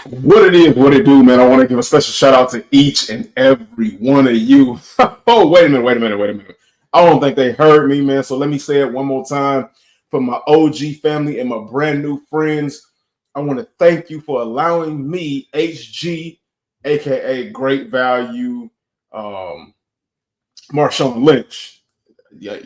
What it is, what it do, man. I want to give a special shout out to each and every one of you. Oh, wait a minute. I don't think they heard me, man. So let me say it one more time for my OG family and my brand new friends. I want to thank you for allowing me, HG, aka Great Value, Marshawn Lynch. Yeah,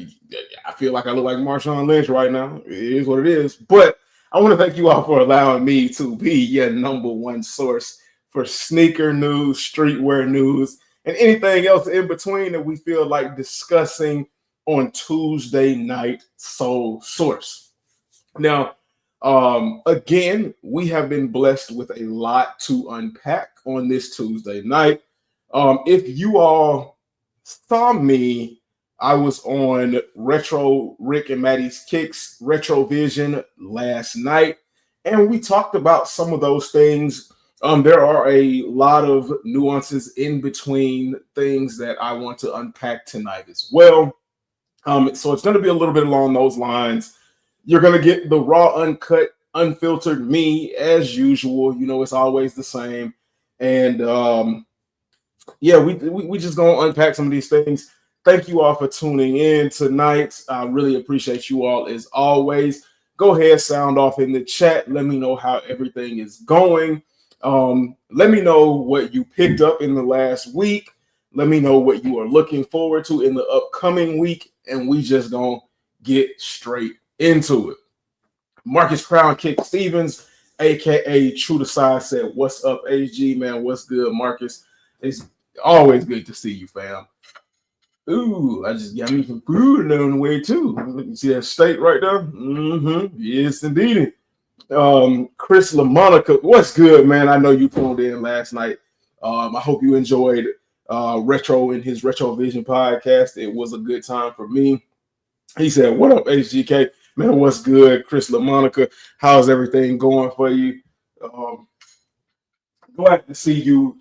I feel like I look like Marshawn Lynch right now. It is what it is. But I want to thank you all for allowing me to be your number one source for sneaker news, streetwear news, and anything else in between that we feel like discussing on Tuesday Night Soul Source. Now, again, we have been blessed with a lot to unpack on this Tuesday night. If you all saw me, I was on Retro Rick and Maddie's Kicks Retro Vision last night, and we talked about some of those things. There are a lot of nuances in between things that I want to unpack tonight as well. So it's going to be a little bit along those lines. You're going to get the raw, uncut, unfiltered me as usual. You know, it's always the same. And yeah, we just going to unpack some of these things. Thank you all for tuning in tonight. I really appreciate you all as always. Go ahead, sound off in the chat. Let me know how everything is going. Let me know what you picked up in the last week. Let me know what you are looking forward to in the upcoming week. And we just gonna get straight into it. Marcus Crown Kick Stevens, aka True to Size, said, "What's up, HG, man? What's good, Marcus? It's always good to see you, fam." Ooh, I just got me some food along the way too. You see that steak right there? Mm-hmm. Yes, indeed. Chris LaMonica, what's good, man? I know you tuned in last night. I hope you enjoyed Retro in his Retro Vision podcast. It was a good time for me. He said, "What up, HGK? Man, what's good, Chris LaMonica? How's everything going for you? Glad to see you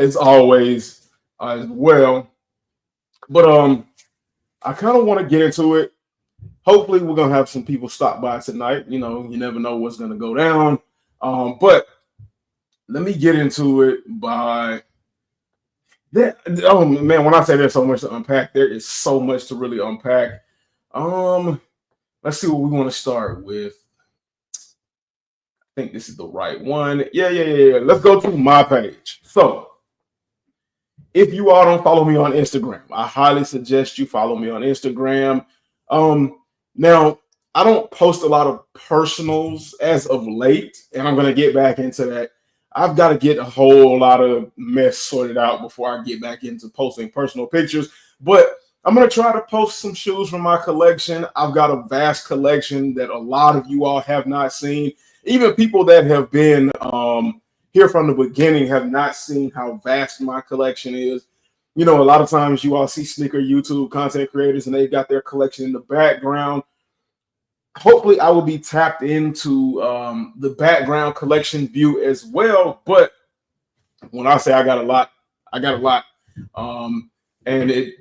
as always as well." But I kind of want to get into it. Hopefully, we're gonna have some people stop by tonight. You know, you never know what's gonna go down. But let me get into it by that. Oh man, when I say there's so much to unpack, there is so much to really unpack. Let's see what we want to start with. I think this is the right one. Yeah. Let's go to my page. So, if you all don't follow me on Instagram, I highly suggest you follow me on Instagram. Now, I don't post a lot of personals as of late, and I'm going to get back into that. I've got to get a whole lot of mess sorted out before I get back into posting personal pictures. But I'm going to try to post some shoes from my collection. I've got a vast collection that a lot of you all have not seen. Even people that have been here from the beginning have not seen how vast my collection is. You know, a lot of times you all see sneaker YouTube content creators and they've got their collection in the background. Hopefully I will be tapped into the background collection view as well. But when I say I got a lot, I got a lot. And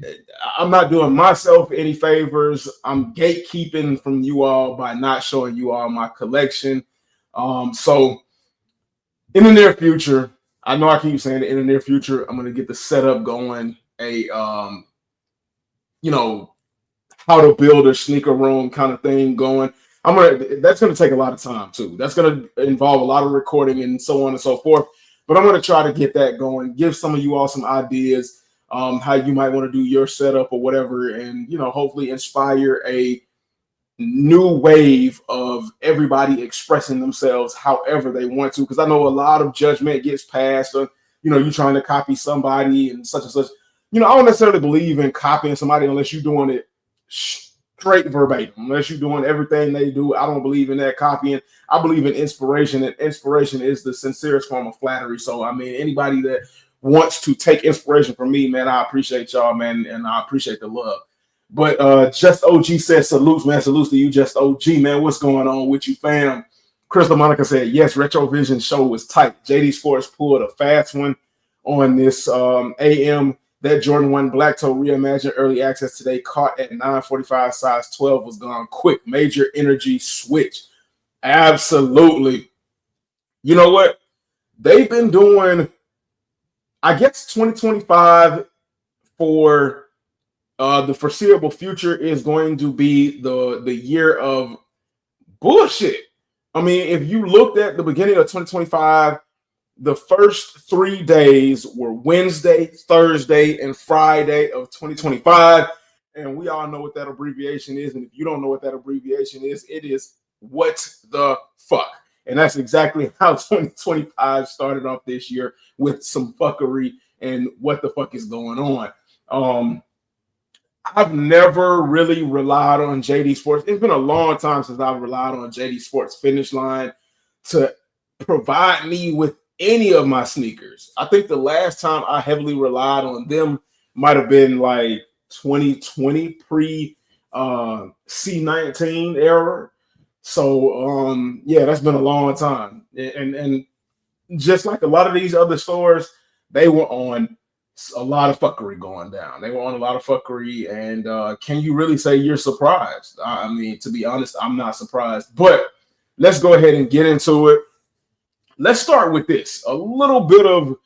I'm not doing myself any favors. I'm gatekeeping from you all by not showing you all my collection. So in the near future, I know I keep saying it, in the near future, I'm going to get the setup going, you know, how to build a sneaker room kind of thing going. That's going to take a lot of time too. That's going to involve a lot of recording and so on and so forth. But I'm going to try to get that going, give some of you all some ideas, how you might want to do your setup or whatever. And, you know, hopefully inspire a new wave of everybody expressing themselves however they want to, because I know a lot of judgment gets passed on, you know, you trying to copy somebody and such. You know, I don't necessarily believe in copying somebody unless you're doing it straight verbatim, unless you're doing everything they do. I don't believe in that copying. I believe in inspiration, and inspiration is the sincerest form of flattery. So I mean, anybody that wants to take inspiration from me, man, I appreciate y'all, man, and I appreciate the love. But Just OG says salutes, man. Salutes to you, Just OG, man. What's going on with you, fam? Chris LaMonica said, yes, Retro Vision show was tight. JD Sports pulled a fast one on this AM. That Jordan 1 Black Toe Reimagined early access today caught at 9:45, size 12 was gone quick. Major energy switch. Absolutely. You know what? they've been doing, I guess 2025 for the foreseeable future is going to be the year of bullshit. I mean, if you looked at the beginning of 2025, the first 3 days were Wednesday, Thursday, and Friday of 2025. And we all know what that abbreviation is. And if you don't know what that abbreviation is, it is what the fuck. And that's exactly how 2025 started off this year, with some fuckery and what the fuck is going on. I've never really relied on JD Sports. It's been a long time since I've relied on JD Sports Finish Line to provide me with any of my sneakers. I think the last time I heavily relied on them might have been like 2020, pre C19 era. So yeah, that's been a long time. And just like a lot of these other stores, they were on a lot of fuckery going down. They were on a lot of fuckery, and can you really say you're surprised? I mean, to be honest, I'm not surprised. But let's go ahead and get into it. Let's start with this. A little bit of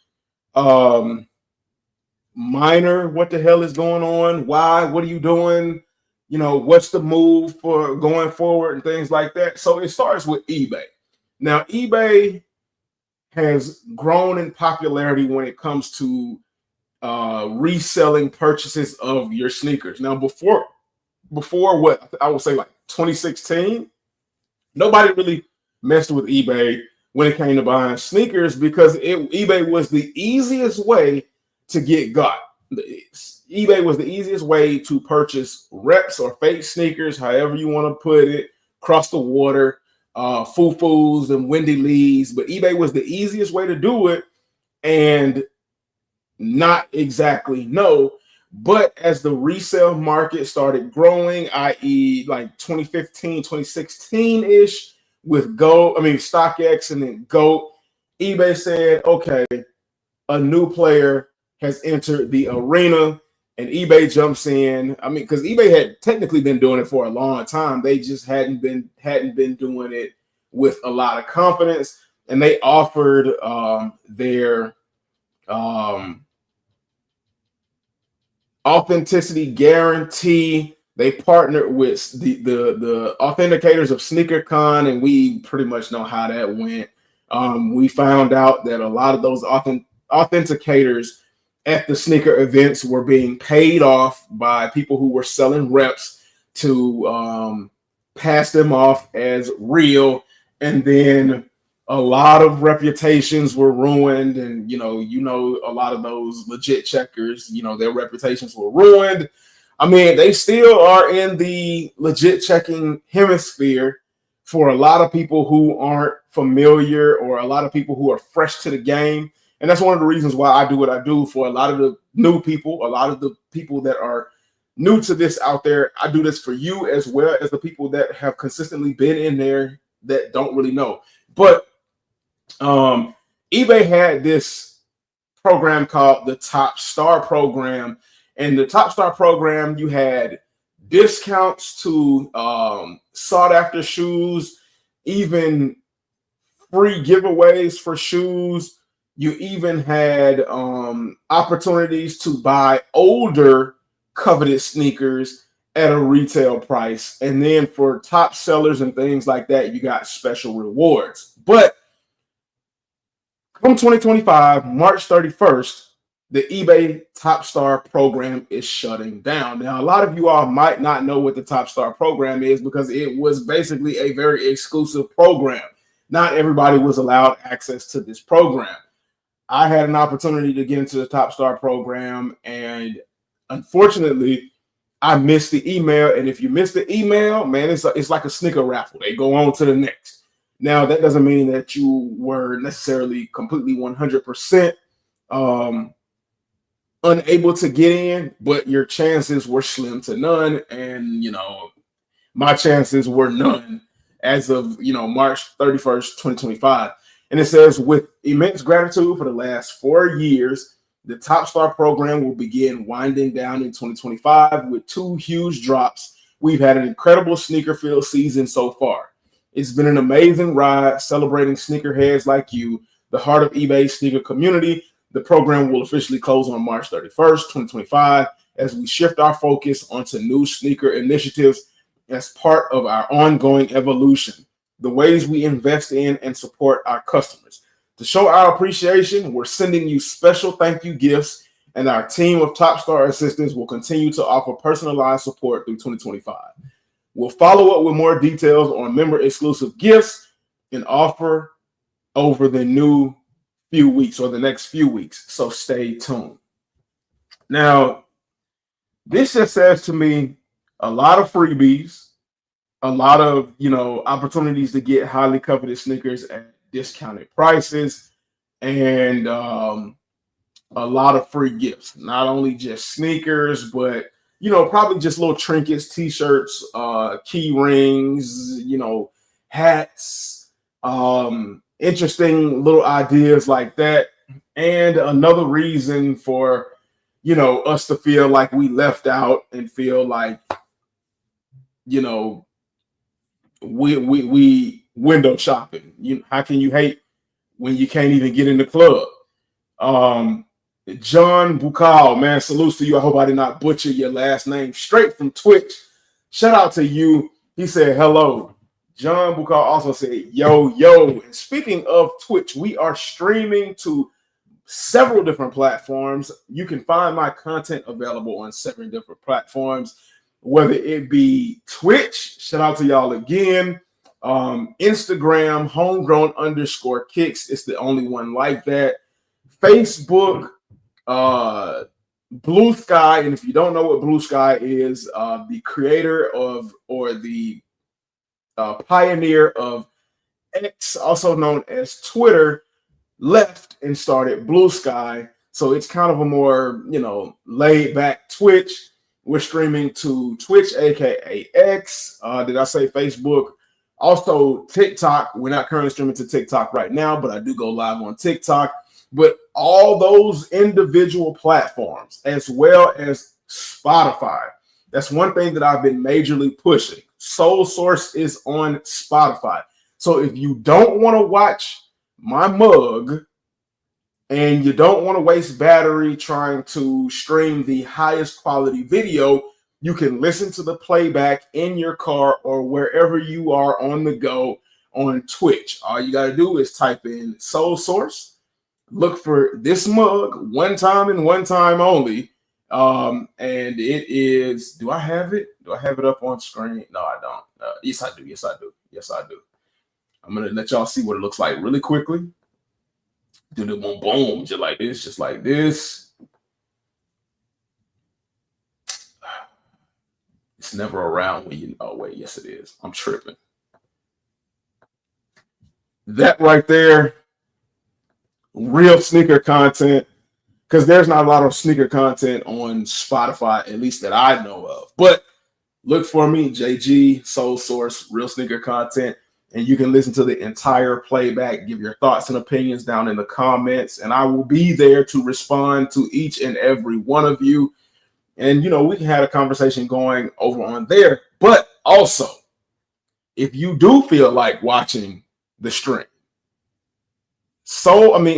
minor, what the hell is going on? Why? What are you doing? You know, what's the move for going forward and things like that? So it starts with eBay. Now, eBay has grown in popularity when it comes to reselling purchases of your sneakers. Now, before what I would say like 2016, nobody really messed with eBay when it came to buying sneakers, because eBay was the easiest way to get got. eBay was the easiest way to purchase reps or fake sneakers, however you want to put it, cross the water, Fufus and Wendy Lees. But eBay was the easiest way to do it, and not exactly no. But as the resale market started growing, i.e. like 2015, 2016-ish, with StockX and then GOAT, eBay said, okay, a new player has entered the arena, and eBay jumps in. I mean, because eBay had technically been doing it for a long time. They just hadn't been doing it with a lot of confidence, and they offered their authenticity guarantee. They partnered with the authenticators of SneakerCon, and we pretty much know how that went. We found out that a lot of those authenticators at the sneaker events were being paid off by people who were selling reps to pass them off as real, and then a lot of reputations were ruined. And you know a lot of those legit checkers, their reputations were ruined. I mean, they still are in the legit checking hemisphere for a lot of people who aren't familiar, or a lot of people who are fresh to the game. And that's one of the reasons why I do what I do. For a lot of the new people, a lot of the people that are new to this out there, I do this for you as well as the people that have consistently been in there that don't really know. But eBay had this program called the Top Star Program. And the Top Star Program, you had discounts to sought after shoes, even free giveaways for shoes. You even had opportunities to buy older coveted sneakers at a retail price. And then for top sellers and things like that, you got special rewards. But come 2025, March 31st, the eBay Top Star Program is shutting down. Now, a lot of you all might not know what the Top Star Program is, because it was basically a very exclusive program. Not everybody was allowed access to this program. I had an opportunity to get into the Top Star Program, and unfortunately, I missed the email. And if you miss the email, man, it's like a sneaker raffle. They go on to the next. Now, that doesn't mean that you were necessarily completely 100% unable to get in, but your chances were slim to none. And, my chances were none as of, March 31st, 2025. And it says, with immense gratitude for the last 4 years, the Top Star Program will begin winding down in 2025 with 2 huge drops. We've had an incredible sneaker-filled season so far. It's been an amazing ride celebrating sneakerheads like you. the heart of eBay's sneaker community. The program will officially close on March 31st, 2025, as we shift our focus onto new sneaker initiatives as part of our ongoing evolution, the ways we invest in and support our customers. To show our appreciation, we're sending you special thank you gifts, and our team of top star assistants will continue to offer personalized support through 2025. We'll follow up with more details on member exclusive gifts and offer over the next few weeks. So stay tuned. Now, this just says to me a lot of freebies, a lot of, opportunities to get highly coveted sneakers at discounted prices, and a lot of free gifts. Not only just sneakers, but probably just little trinkets, t-shirts, key rings, hats, interesting little ideas like that. And another reason for us to feel like we left out and feel like we window shopping. How can you hate when you can't even get in the club? John Bukal, man, salutes to you. I hope I did not butcher your last name. Straight from Twitch. Shout out to you. He said hello. John Bukal also said yo. And speaking of Twitch, we are streaming to several different platforms. You can find my content available on several different platforms, whether it be Twitch. Shout out to y'all again. Instagram, homegrown_kicks. It's the only one like that. Facebook, Blue Sky. And if you don't know what Blue Sky is, the creator of, or the pioneer of X, also known as Twitter, left and started Blue Sky. So it's kind of a more, laid back Twitch. We're streaming to Twitch, aka X. Did I say Facebook? Also TikTok. We're not currently streaming to TikTok right now, but I do go live on TikTok. But all those individual platforms, as well as Spotify. That's one thing that I've been majorly pushing. Soul Source is on Spotify. So if you don't want to watch my mug and you don't want to waste battery trying to stream the highest quality video, you can listen to the playback in your car or wherever you are on the go on Twitch. All you got to do is type in Soul Source. Look for this mug one time and one time only. And it is, do I have it? Do I have it up on screen? No, I don't. Yes, I do. I'm going to let y'all see what it looks like really quickly. Do the boom, boom, just like this. It's never around when oh, wait, yes, it is. I'm tripping. That right there. Real sneaker content, because there's not a lot of sneaker content on Spotify, at least that I know of. But look for me, JG, Soul Source, real sneaker content, and you can listen to the entire playback, give your thoughts and opinions down in the comments, and I will be there to respond to each and every one of you. And, we can have a conversation going over on there. But also, if you do feel like watching the stream,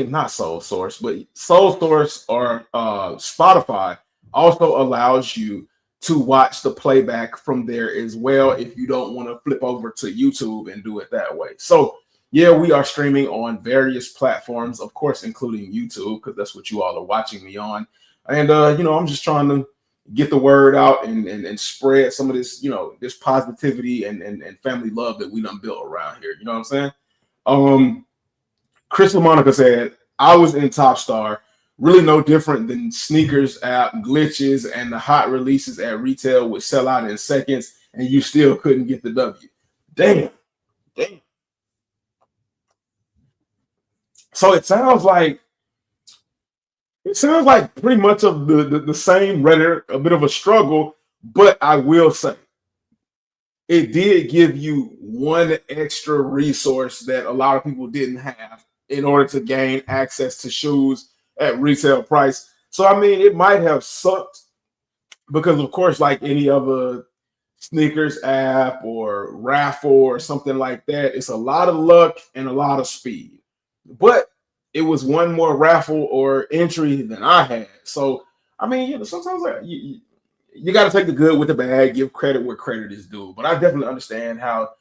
not Soul Source, but Soul Source or Spotify also allows you to watch the playback from there as well if you don't want to flip over to YouTube and do it that way. So, yeah, we are streaming on various platforms, of course, including YouTube, because that's what you all are watching me on. And, I'm just trying to get the word out and spread some of this, this positivity and family love that we done built around here. You know what I'm saying? Chris LaMonica said, I was in Top Star, really no different than sneakers app glitches and the hot releases at retail would sell out in seconds and you still couldn't get the W. Damn. So it sounds like pretty much of the same rhetoric, a bit of a struggle, but I will say it did give you one extra resource that a lot of people didn't have in order to gain access to shoes at retail price. So, I mean, it might have sucked because, of course, like any other sneakers app or raffle or something like that, it's a lot of luck and a lot of speed. But it was one more raffle or entry than I had. So I mean, sometimes you got to take the good with the bad, give credit where credit is due. But I definitely understand how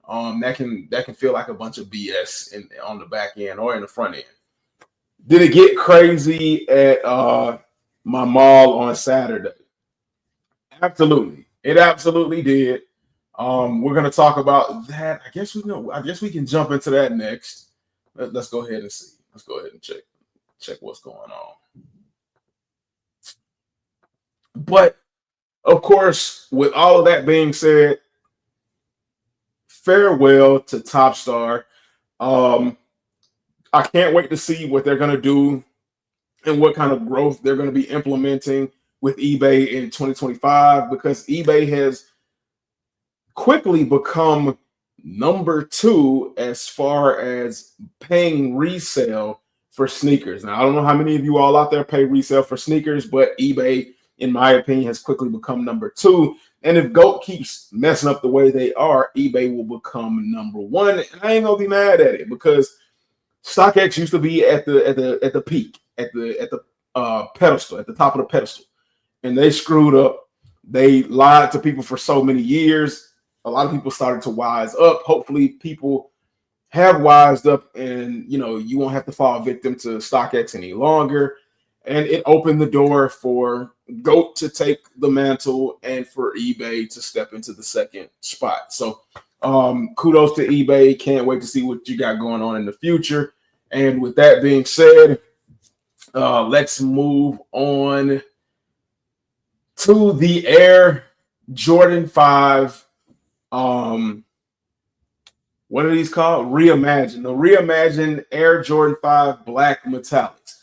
that can feel like a bunch of BS on the back end or in the front end. Did it get crazy at my mall on Saturday? Absolutely, it absolutely did. We're gonna talk about that. I guess we can jump into that next. Let's go ahead and see. Let's go ahead and check what's going on. But of course, with all of that being said, farewell to Top Star. I can't wait to see what they're gonna do and what kind of growth they're going to be implementing with eBay in 2025, because eBay has quickly become number 2 as far as paying resale for sneakers. Now, I don't know how many of you all out there pay resale for sneakers, but eBay, in my opinion, has quickly become number 2. And if GOAT keeps messing up the way they are, eBay will become number 1. And I ain't gonna be mad at it, because StockX used to be at the peak, at the pedestal, at the top of the pedestal, and they screwed up. They lied to people for so many years. A lot of people started to wise up. Hopefully, people have wised up, and you won't have to fall victim to StockX any longer. And it opened the door for GOAT to take the mantle and for eBay to step into the second spot. So kudos to eBay. Can't wait to see what you got going on in the future. And with that being said, let's move on to the Air Jordan 5. What are these called? Reimagined. The Reimagined Air Jordan 5 Black Metallics.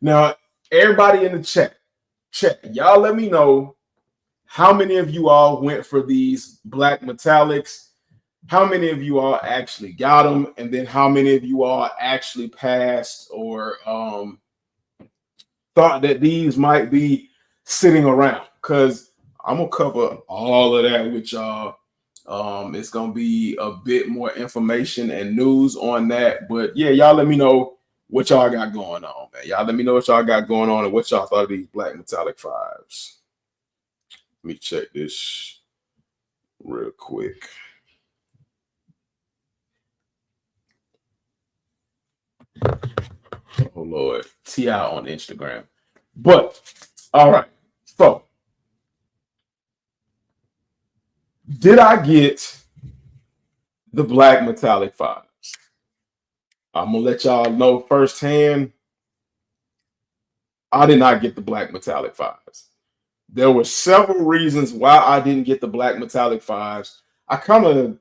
Now, everybody in the chat, y'all let me know how many of you all went for these Black Metallics. How many of you all actually got them? And then how many of you all actually passed or thought that these might be sitting around? Because I'm going to cover all of that with y'all. It's going to be a bit more information and news on that. But yeah, y'all let me know what y'all got going on, man. Y'all let me know what y'all got going on and what y'all thought of these Black Metallic 5s. Let me check this real quick. Oh Lord, T.I. on Instagram. But all right, so did I get the Black Metallic 5s? I'm gonna let y'all know firsthand. I did not get the Black Metallic 5s. There were several reasons why I didn't get the Black Metallic 5s. I kind of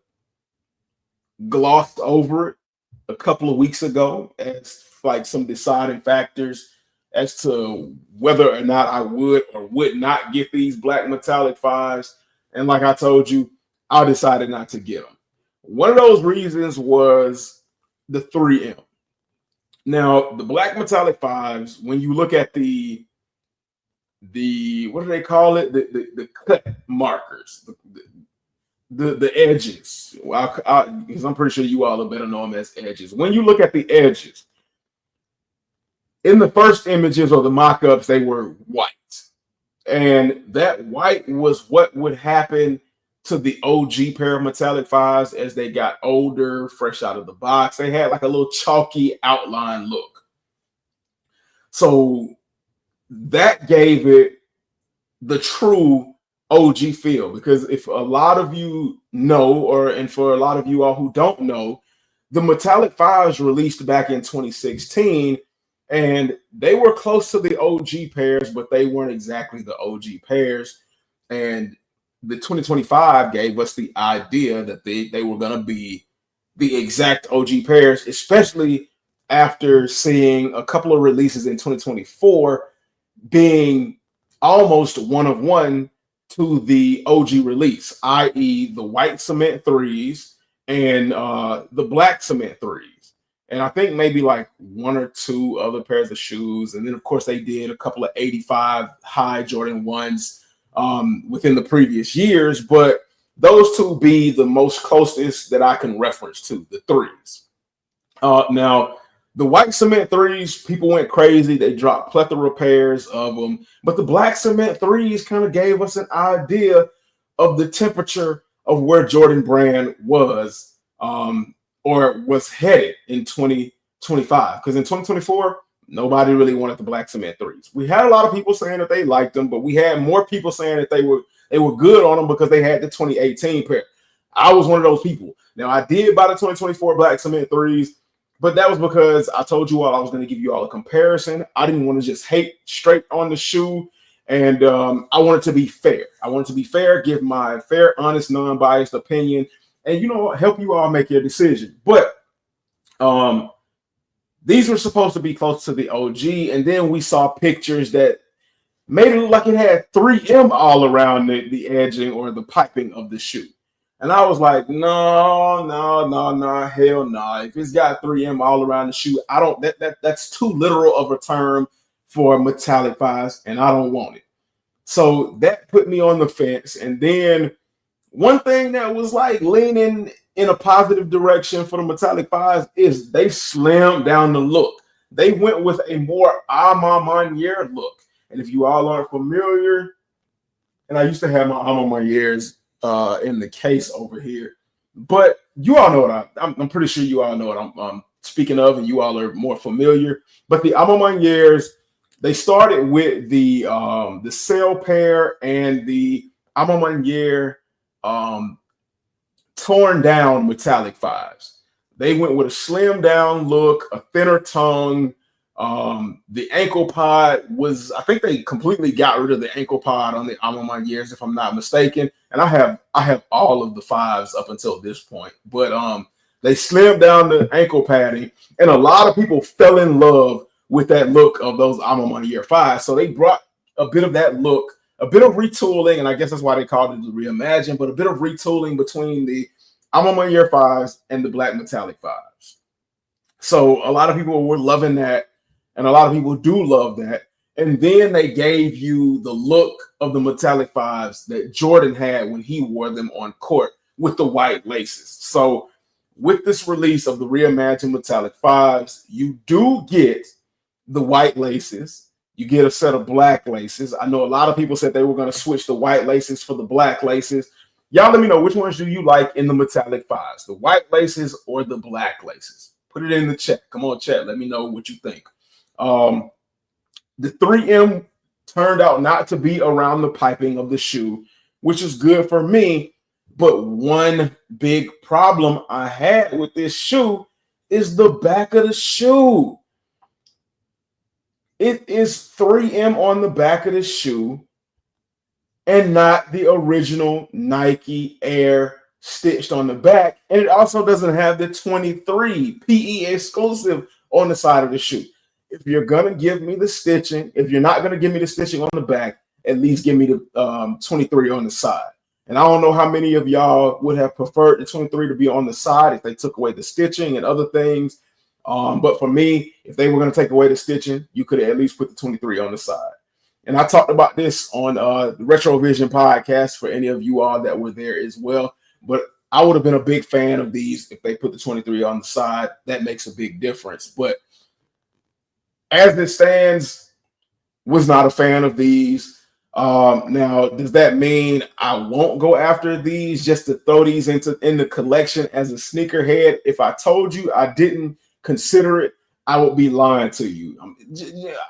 glossed over it a couple of weeks ago as like some deciding factors as to whether or not I would or would not get these Black Metallic 5s. And like I told you, I decided not to get them. One of those reasons was the 3M. Now, the Black Metallic 5s, when you look at the what do they call it? The cut markers, the edges. Because I'm pretty sure you all are better know them as edges. When you look at the edges, in the first images or the mock-ups, they were white. And that white was what would happen to the OG pair of Metallic 5s as they got older, fresh out of the box. They had like a little chalky outline look. So that gave it the true OG feel, because if a lot of you know, and for a lot of you all who don't know, the Metallic 5s released back in 2016, and they were close to the OG pairs, but they weren't exactly the OG pairs. And the 2025 gave us the idea that they were going to be the exact OG pairs, especially after seeing a couple of releases in 2024 being almost one of one to the OG release, i.e. the white cement 3s and the black cement 3s. And I think maybe like one or two other pairs of shoes. And then, of course, they did a couple of 85 high Jordan 1s within the previous years. But those two be the most closest that I can reference to, the 3s. Now, The white cement threes, people went crazy. They dropped plethora of pairs of them. But the black cement threes kind of gave us an idea of the temperature of where Jordan Brand was or was headed in 2025. Because in 2024, nobody really wanted the black cement threes. We had a lot of people saying that they liked them, but we had more people saying that they were good on them because they had the 2018 pair. I was one of those people. Now, I did buy the 2024 black cement threes, but that was because I told you all I was going to give you all a comparison. I didn't want to just hate straight on the shoe, and I wanted to be fair. I wanted to be fair, give my fair, honest, non-biased opinion, and, help you all make your decision. But these were supposed to be close to the OG, and then we saw pictures that made it look like it had 3M all around the edging or the piping of the shoe. And I was like, no, hell no. If it's got 3M all around the shoe, that's too literal of a term for metallic fives, and I don't want it. So that put me on the fence. And then one thing that was like leaning in a positive direction for the metallic fives is they slimmed down the look. They went with a more YN'ery look. And if you all aren't familiar, and I used to have my YN'ery in the case over here, but you all know what I'm pretty sure you all know what I'm speaking of, and you all are more familiar. But the YN'ery, they started with the cell pair and the YN'ery torn down metallic fives. They went with a slim down look, a thinner tongue. The ankle pod was, I think they completely got rid of the ankle pod on the YN'ery, if I'm not mistaken. And I have all of the fives up until this point, but they slimmed down the ankle padding, and a lot of people fell in love with that look of those YN'ery fives. So they brought a bit of that look, a bit of retooling, and I guess that's why they called it the Reimagined, but a bit of retooling between the YN'ery fives and the black metallic fives. So a lot of people were loving that, and a lot of people do love that. And then they gave you the look of the metallic fives that Jordan had when he wore them on court with the white laces. So with this release of the Reimagined metallic fives, you do get the white laces. You get a set of black laces. I know a lot of people said they were going to switch the white laces for the black laces. Y'all let me know, which ones do you like in the metallic fives, the white laces or the black laces? Put it in the chat. Come on, chat. Let me know what you think. The 3M turned out not to be around the piping of the shoe, which is good for me. But one big problem I had with this shoe is the back of the shoe. It is 3M on the back of the shoe and not the original Nike Air stitched on the back. And it also doesn't have the 23 PE exclusive on the side of the shoe. If you're going to give me the stitching, if you're not going to give me the stitching on the back, at least give me the 23 on the side. And I don't know how many of y'all would have preferred the 23 to be on the side if they took away the stitching and other things. But for me, if they were going to take away the stitching, you could at least put the 23 on the side. And I talked about this on the Retro Vision podcast for any of you all that were there as well. But I would have been a big fan of these if they put the 23 on the side. That makes a big difference. But as it stands, was not a fan of these. Now, does that mean I won't go after these just to throw these in the collection as a sneakerhead? If I told you I didn't consider it, I would be lying to you.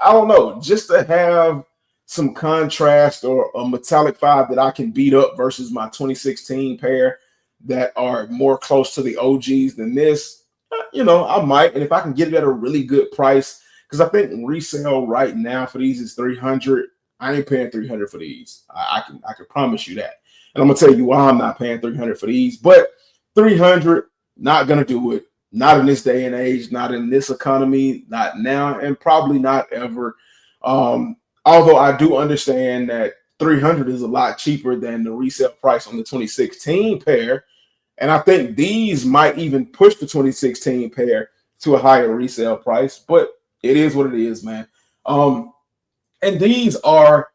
I don't know. Just to have some contrast or a metallic five that I can beat up versus my 2016 pair that are more close to the OGs than this, I might. And if I can get it at a really good price, because I think resale right now for these is $300. I ain't paying $300 for these. I can promise you that. And I'm gonna tell you why I'm not paying $300 for these. But $300, not gonna do it. Not in this day and age. Not in this economy. Not now, and probably not ever. Although I do understand that $300 is a lot cheaper than the resale price on the 2016 pair, and I think these might even push the 2016 pair to a higher resale price. But it is what it is, man. And these are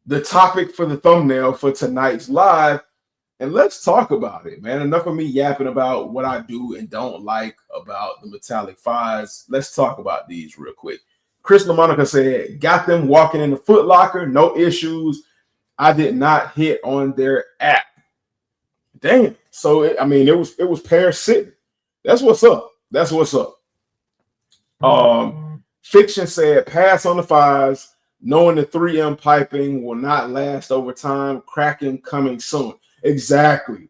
the topic for the thumbnail for tonight's live. and let's talk about it, man. Enough of me yapping about what I do and don't like about the metallic fives. Let's talk about these real quick. Chris LaMonica said, got them walking in the Foot Locker, no issues. I did not hit on their app. Damn. So it was pair sitting. That's what's up. That's what's up. Fiction said, pass on the fives, knowing the 3M piping will not last over time. Cracking coming soon. Exactly.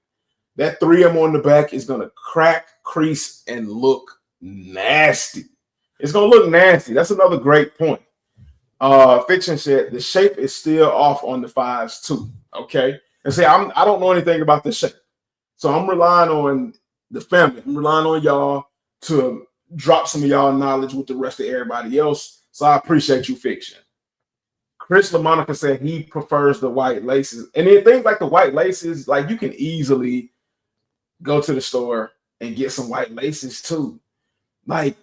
That 3M on the back is going to crack, crease, and look nasty. It's going to look nasty. That's another great point. Fiction said the shape is still off on the fives too. Okay. And say, I don't know anything about the shape. So I'm relying on the family. I'm relying on y'all to drop some of y'all knowledge with the rest of everybody else. So I appreciate you, Fiction. Chris LaMonica said he prefers the white laces. And then things like the white laces, like you can easily go to the store and get some white laces too. Like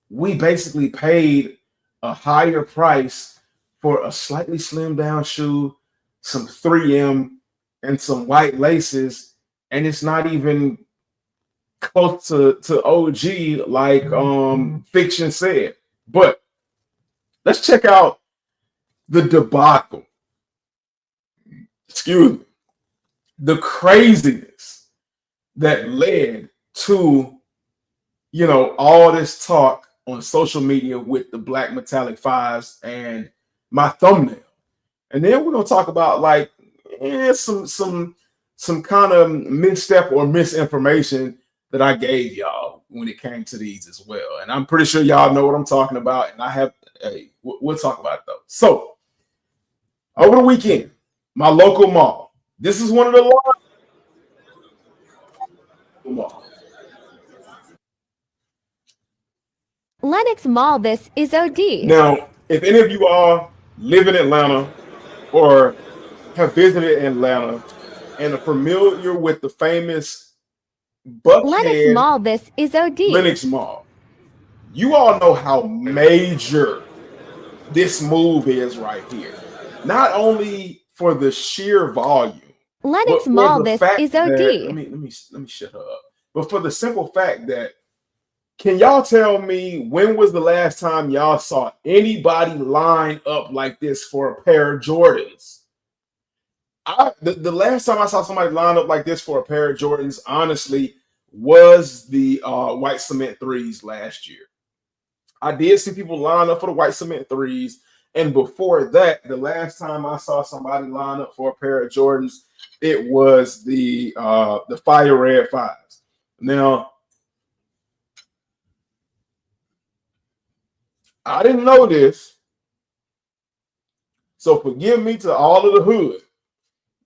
we basically paid a higher price for a slightly slimmed down shoe, some 3M, and some white laces, and it's not even close to OG like Fiction said. But let's check out the debacle. Excuse me. The craziness that led to, all this talk on social media with the black metallic fives and my thumbnail. And then we're going to talk about some kind of misstep or misinformation that I gave y'all when it came to these as well. And I'm pretty sure y'all know what I'm talking about. And we'll talk about it though. So over the weekend, my local mall. This is one of the largest. Lenox Mall, this is OD. Now, if any of you all live in Atlanta or have visited Atlanta and are familiar with the famous Buckhead Lenox Mall, this is OD. Lenox Mall, you all know how major this move is right here. Not only for the sheer volume. Lenox Mall, this is OD. Let me shut her up. But for the simple fact that, can y'all tell me when was the last time y'all saw anybody line up like this for a pair of Jordans? The last time I saw somebody line up like this for a pair of Jordans, honestly, was the white cement threes last year. I did see people line up for the white cement threes. And before that, the last time I saw somebody line up for a pair of Jordans, it was the fire red fives. Now, I didn't know this, so forgive me to all of the hood.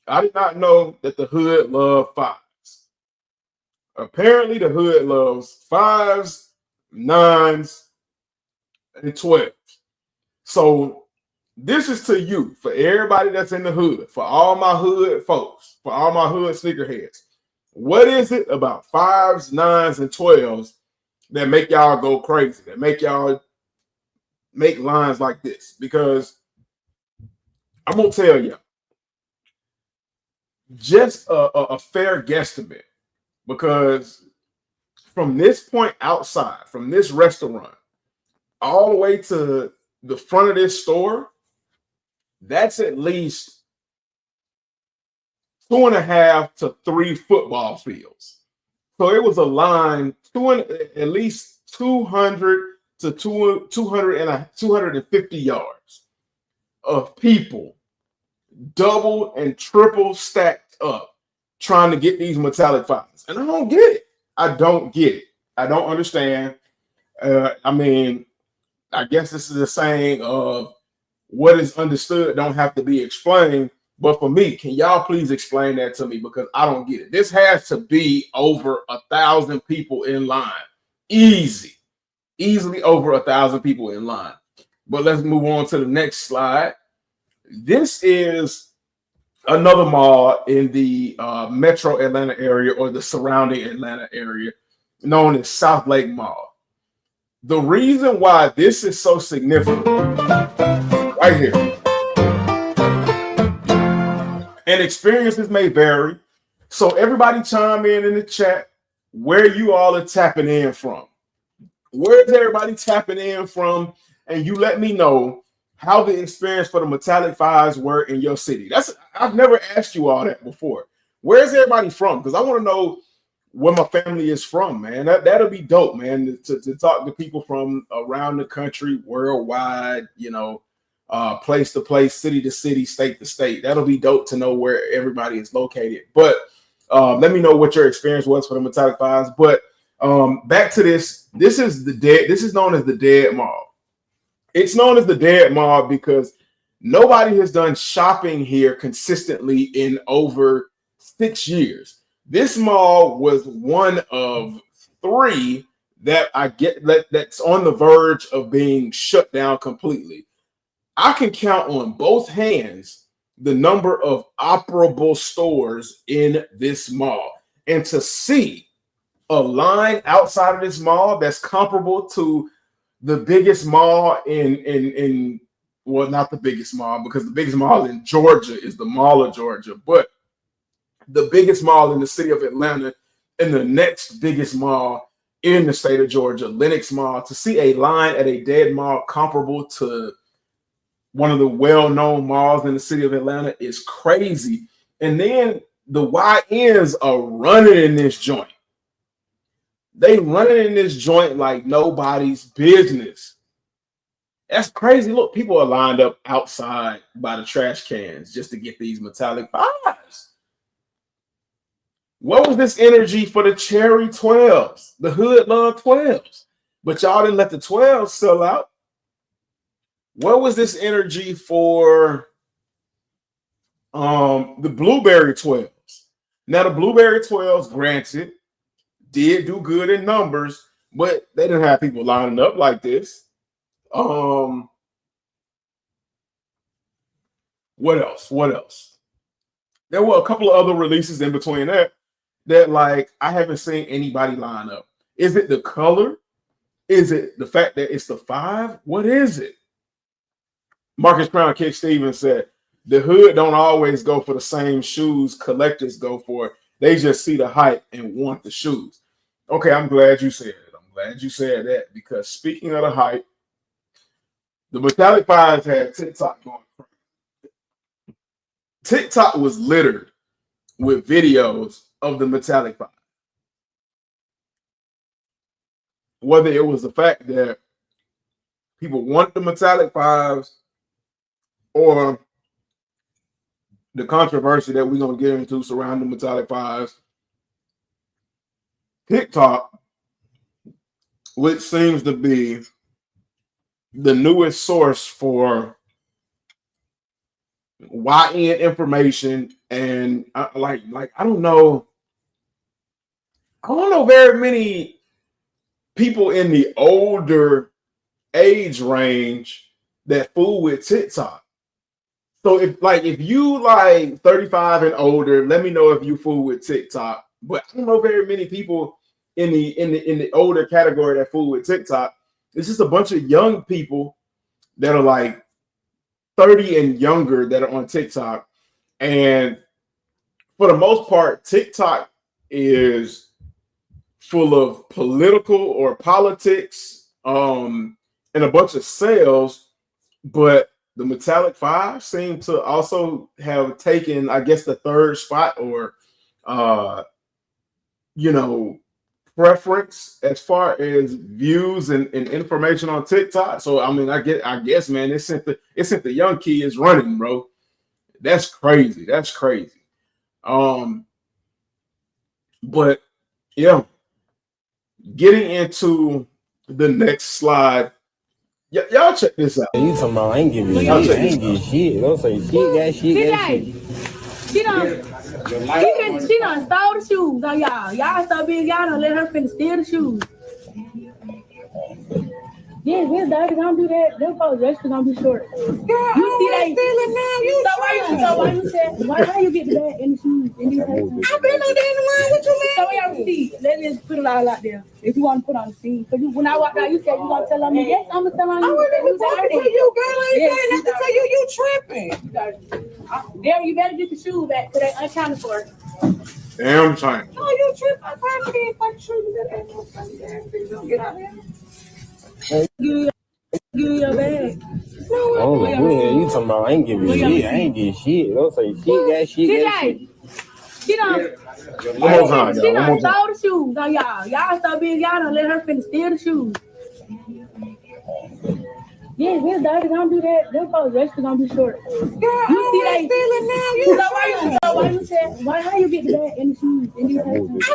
I did not know that the hood loved fives. Apparently, the hood loves fives, nines, and 12s. So this is to you, for everybody that's in the hood, for all my hood folks, for all my hood sneakerheads. What is it about fives, nines, and 12s that make y'all go crazy, that make y'all make lines like this? Because I'm going to tell you, just a fair guesstimate, because from this point outside, from this restaurant, all the way to the front of this store, that's at least 2.5 to 3 football fields. So it was a line, at least 200 to 250 yards of people double and triple stacked up trying to get these metallic fives. And I don't get it. I don't get it. I don't understand. I guess this is a saying of what is understood don't have to be explained. But for me, can y'all please explain that to me? Because I don't get it. This has to be over 1,000 people in line. Easily over 1,000 people in line. But let's move on to the next slide. This is another mall in the metro Atlanta area or the surrounding Atlanta area known as South Lake Mall. The reason why this is so significant right here, and experiences may vary, So everybody chime in the chat where you all are tapping in from. Where's everybody tapping in from? And you let me know how the experience for the Metallic Fives were in your city. I've never asked you all that before. Where's everybody from? Because I want to know where my family is from, man. That'll be dope, man, to talk to people from around the country, worldwide, you know, place to place, city to city, state to state. That'll be dope to know where everybody is located. But let me know what your experience was for the Metallic Fives. But back to this. This is known as the Dead Mall. It's known as the Dead Mall because nobody has done shopping here consistently in over 6 years. This mall was one of 3 that that's on the verge of being shut down completely. I can count on both hands the number of operable stores in this mall. And to see a line outside of this mall that's comparable to the biggest mall in well, not the biggest mall, because the biggest mall in Georgia is the Mall of Georgia, but the biggest mall in the city of Atlanta and the next biggest mall in the state of Georgia, Lenox Mall, to see a line at a Dead Mall comparable to one of the well-known malls in the city of Atlanta is crazy. And then the YNs are running in this joint. They running in this joint like nobody's business. That's crazy. Look, people are lined up outside by the trash cans just to get these Metallic Fives. What was this energy for the Cherry 12s? The Hood Love 12s. But y'all didn't let the 12s sell out. What was this energy for the Blueberry 12s? Now, the Blueberry 12s, granted, did do good in numbers, but they didn't have people lining up like this. What else? There were a couple of other releases in between that like I haven't seen anybody line up. Is it the color? Is it the fact that it's the 5? What is it? Marcus Crown Kick Stevens said the Hood don't always go for the same shoes collectors go for. They just see the hype and want the shoes. Okay, I'm glad you said it. I'm glad you said that, because speaking of the hype, the Metallic Fives had TikTok going crazy. TikTok was littered with videos of the Metallic Fives. Whether it was the fact that people want the Metallic Fives or the controversy that we're going to get into surrounding the Metallic Fives, TikTok, which seems to be the newest source for YN information, and I don't know very many people in the older age range that fool with TikTok. So if you like 35 and older, let me know if you fool with TikTok. But I don't know very many people in the older category that fool with TikTok. It's just a bunch of young people that are like 30 and younger that are on TikTok. And for the most part, TikTok is full of political or politics and a bunch of sales. But the Metallic Five seem to also have taken, I guess, the third spot or, preference as far as views and information on TikTok. So I mean, I guess, man, it sent the young kids running, bro. That's crazy. But yeah, getting into the next slide. Y'all check this out. You talking about I ain't giving shit. Don't say shit, that shit, that shit. She done stole the shoes on y'all. Y'all so big, y'all done let her finna steal the shoes. Yeah, we're dirty. Don't do that. Them folks just gonna be short. Girl, you see they stealing now. Why you get the bag and the shoes? And I've been on there in the line. What you mean? So y'all see. Let me just put it all out there. If you want to put on the scene, because when I walked out, you said you gonna tell on me. Yes, I'm gonna tell on you. I wasn't even talking to you, girl. I ain't saying nothing to you. You tripping? Damn, you better get the shoes back because they unaccounted for. Damn shame. Oh, you trip? I'm trying to be fucking true. That ain't no funny damn thing. Don't get out here. Give me your bag. Oh, what the hell you talking about? I ain't giving shit. I ain't getting shit. Don't say shit, that shit, that shit. She done, One more time, she y'all. One more done time. stole the shoes on y'all. Y'all so big, y'all done let her finna steal the shoes. Yeah, we're dirty. Don't do that. Them folks actually gonna be short. Girl, you see they stealing now. Why how you get the bag and the shoes? And these I've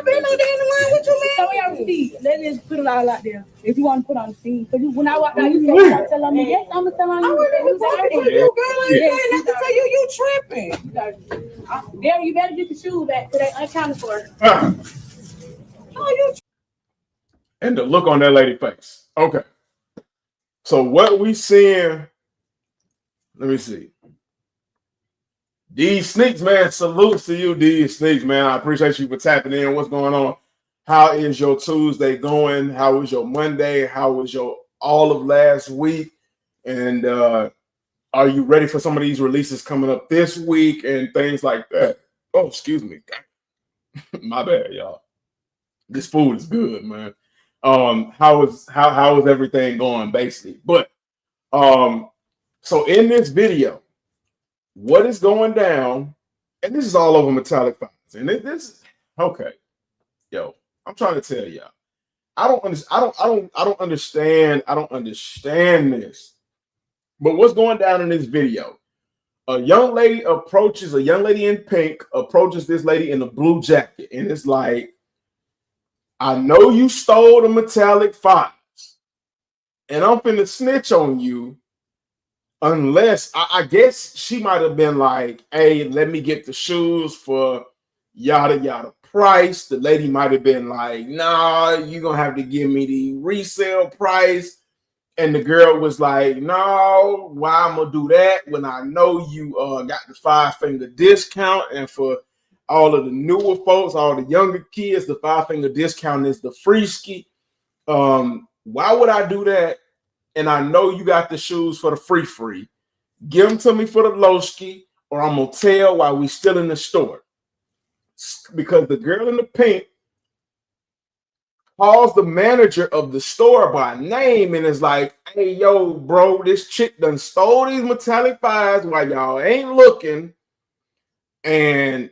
been on the end line. What you mean? So we already see. Let's just put it all out there. If you want to put on the scene, because when I walked out, you said you gotta tell on me. Yes, I'm gonna tell on you. I wasn't even talking to you, girl. I ain't saying nothing to you. You tripping? There, you better get the shoes back today. Unaccounted for. Oh, you. And the look on that lady face. Okay. So what we seeing, let me see. D Sneaks, man, salutes to you, D Sneaks, man. I appreciate you for tapping in. What's going on? How is your Tuesday going? How was your Monday? How was your all of last week? And are you ready for some of these releases coming up this week and things like that? Oh, excuse me. My bad, y'all. This food is good, man. How is everything going, basically? But so in this video, what is going down, and this is all over Metallic Fibers, and this okay, yo, I'm trying to tell y'all, I don't understand this. But what's going down in this video? A young lady in pink approaches this lady in a blue jacket, and it's like, I know you stole the Metallic Fibers, and I'm finna snitch on you. Unless I guess she might have been like, hey, let me get the shoes for yada yada price. The lady might have been like, nah, you're gonna have to give me the resale price. And the girl was like, no, why I'm gonna do that when I know you got the 5-finger discount. And for all of the newer folks, all the younger kids, the 5-finger discount is the free ski. Why would I do that? And I know you got the shoes for the free. Give them to me for the low ski, or I'm gonna tell while we still in the store. Because the girl in the pink calls the manager of the store by name and is like, hey, yo, bro, this chick done stole these Metallic Fibers while y'all ain't looking. And